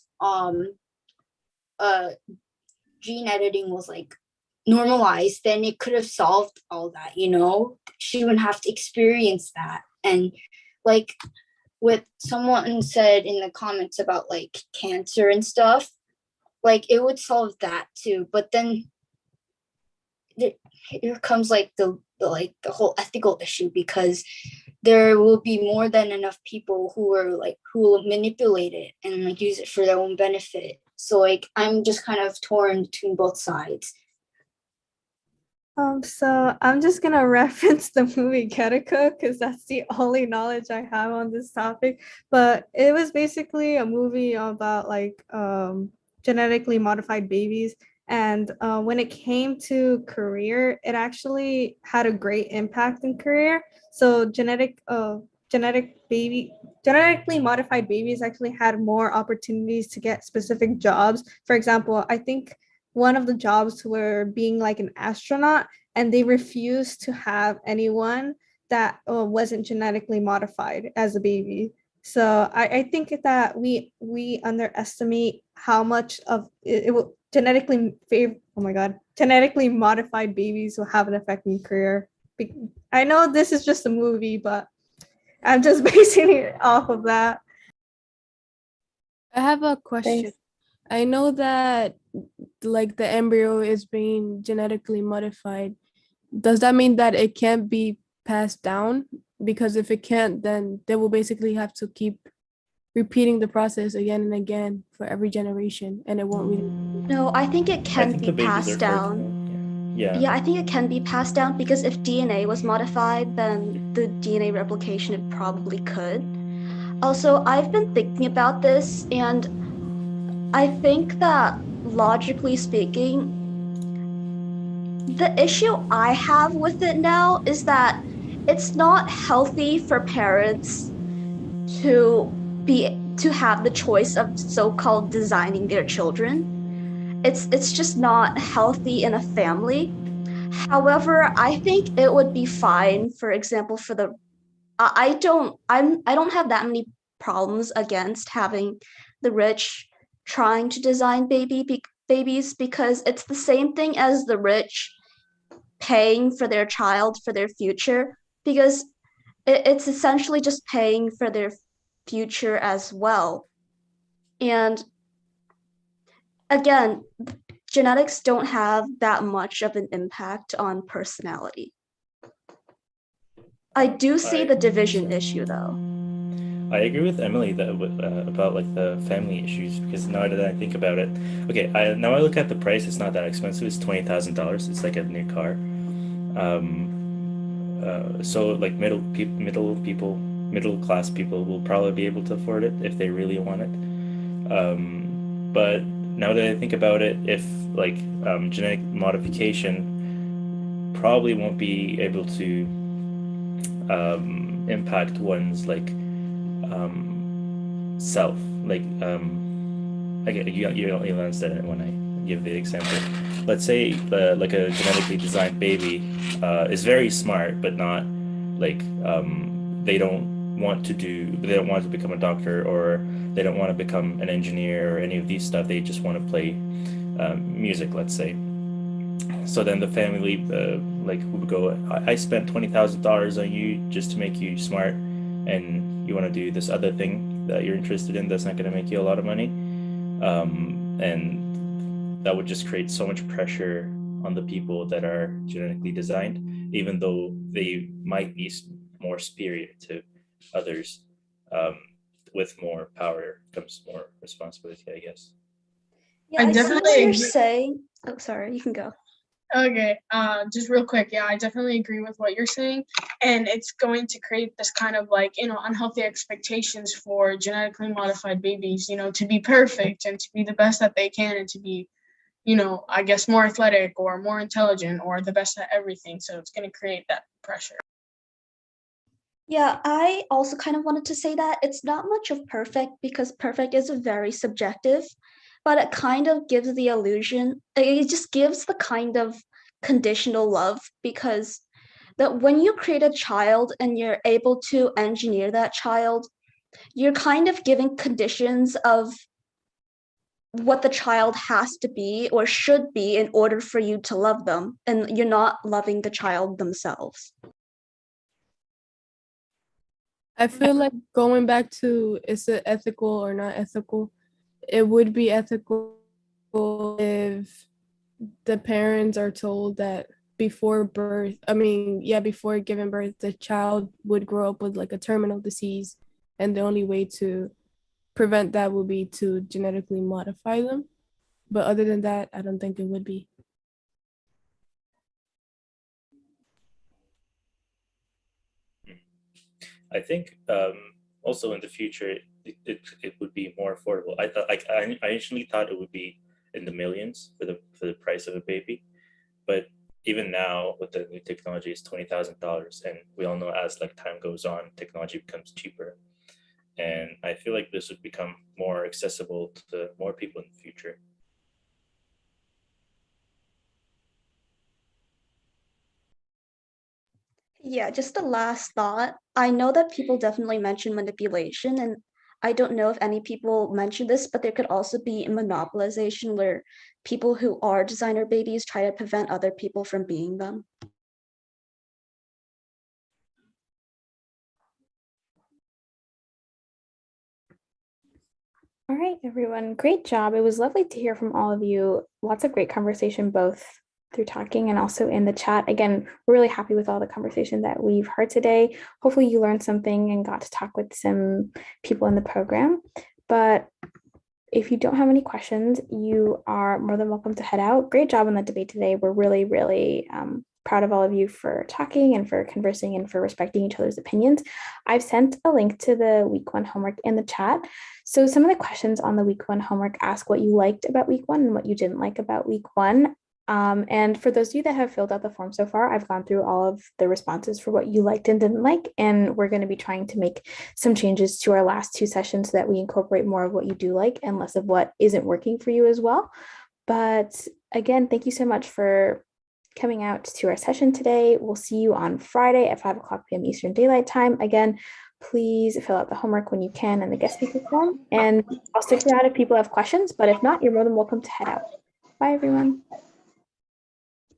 gene editing was like normalized, then it could have solved all that, you know? She wouldn't have to experience that. And like what someone said in the comments about like cancer and stuff, like it would solve that too. But then here comes like the whole ethical issue, because there will be more than enough people who will manipulate it and like use it for their own benefit. So like I'm just kind of torn between both sides. So I'm just gonna reference the movie Gattaca because that's the only knowledge I have on this topic. But it was basically a movie about like genetically modified babies. And when it came to career, it actually had a great impact in career. So genetically modified babies actually had more opportunities to get specific jobs. For example, I think one of the jobs were being like an astronaut, and they refused to have anyone that wasn't genetically modified as a baby. So I think that we underestimate how much of it will genetically modified babies will have an effect in career. I know this is just a movie, but I'm just basing it off of that. I have a question. Thanks. I know that like the embryo is being genetically modified. Does that mean that it can't be passed down? Because if it can't, then they will basically have to keep repeating the process again and again for every generation, and it won't really. No, I think it I can think be the babies passed are down. Yeah. Yeah, I think it can be passed down, because if DNA was modified, then the DNA replication it probably could. Also, I've been thinking about this, and I think that logically speaking, the issue I have with it now is that it's not healthy for parents to have the choice of so-called designing their children. It's just not healthy in a family. However, I think it would be fine, for example, for the I don't have that many problems against having the rich trying to design babies, because it's the same thing as the rich paying for their child for their future, because it's essentially just paying for their future as well. And again, genetics don't have that much of an impact on personality. I do see the division issue though. I agree with Emily that about like the family issues because now that I think about it, okay, now I look at the price. It's not that expensive. It's $20,000. It's like a new car. So like middle class people will probably be able to afford it if they really want it. But now that I think about it, if like genetic modification probably won't be able to impact one's like self. Like okay, you understand it when I give the example. Let's say like a genetically designed baby is very smart, but not like they don't want to become a doctor, or they don't want to become an engineer or any of these stuff. They just want to play music, let's say. So then the family like would go, I spent $20,000 on you just to make you smart, and you want to do this other thing that you're interested in that's not going to make you a lot of money. And that would just create so much pressure on the people that are genetically designed, even though they might be more superior to others. With more power comes more responsibility, I guess. Yeah, I I see what definitely you're agree. saying. Oh, sorry, you can go. Okay, just real quick, yeah, I definitely agree with what you're saying, and it's going to create this kind of like, unhealthy expectations for genetically modified babies, to be perfect and to be the best that they can and to be, I guess more athletic or more intelligent or the best at everything. So it's going to create that pressure. Yeah, I also kind of wanted to say that it's not much of perfect because perfect is very subjective, but it kind of gives the illusion, it just gives the kind of conditional love because that when you create a child and you're able to engineer that child, you're kind of giving conditions of what the child has to be or should be in order for you to love them, and you're not loving the child themselves. I feel like going back to is it ethical or not ethical? It would be ethical if the parents are told that before giving birth, the child would grow up with like a terminal disease, and the only way to prevent that would be to genetically modify them. But other than that, I don't think it would be. I think also in the future it would be more affordable. I thought I initially thought it would be in the millions for the price of a baby, but even now with the new technology, it's $20,000, and we all know as like time goes on, technology becomes cheaper, and I feel like this would become more accessible to more people in the future. Yeah, just the last thought. I know that people definitely mention manipulation, and I don't know if any people mention this, but there could also be monopolization where people who are designer babies try to prevent other people from being them. All right, everyone. Great job. It was lovely to hear from all of you. Lots of great conversation, both through talking and also in the chat. Again, we're really happy with all the conversation that we've heard today. Hopefully you learned something and got to talk with some people in the program. But if you don't have any questions, you are more than welcome to head out. Great job on the debate today. We're really, really proud of all of you for talking and for conversing and for respecting each other's opinions. I've sent a link to the week 1 homework in the chat. So some of the questions on the week 1 homework ask what you liked about week 1 and what you didn't like about week 1. And for those of you that have filled out the form so far, I've gone through all of the responses for what you liked and didn't like, and we're going to be trying to make some changes to our last 2 sessions so that we incorporate more of what you do like and less of what isn't working for you as well. But again, thank you so much for coming out to our session today. We'll see you on Friday at 5:00 p.m. Eastern Daylight Time. Again, please fill out the homework when you can and the guest speaker form. And I'll stick around if people have questions, but if not, you're more than welcome to head out. Bye, everyone.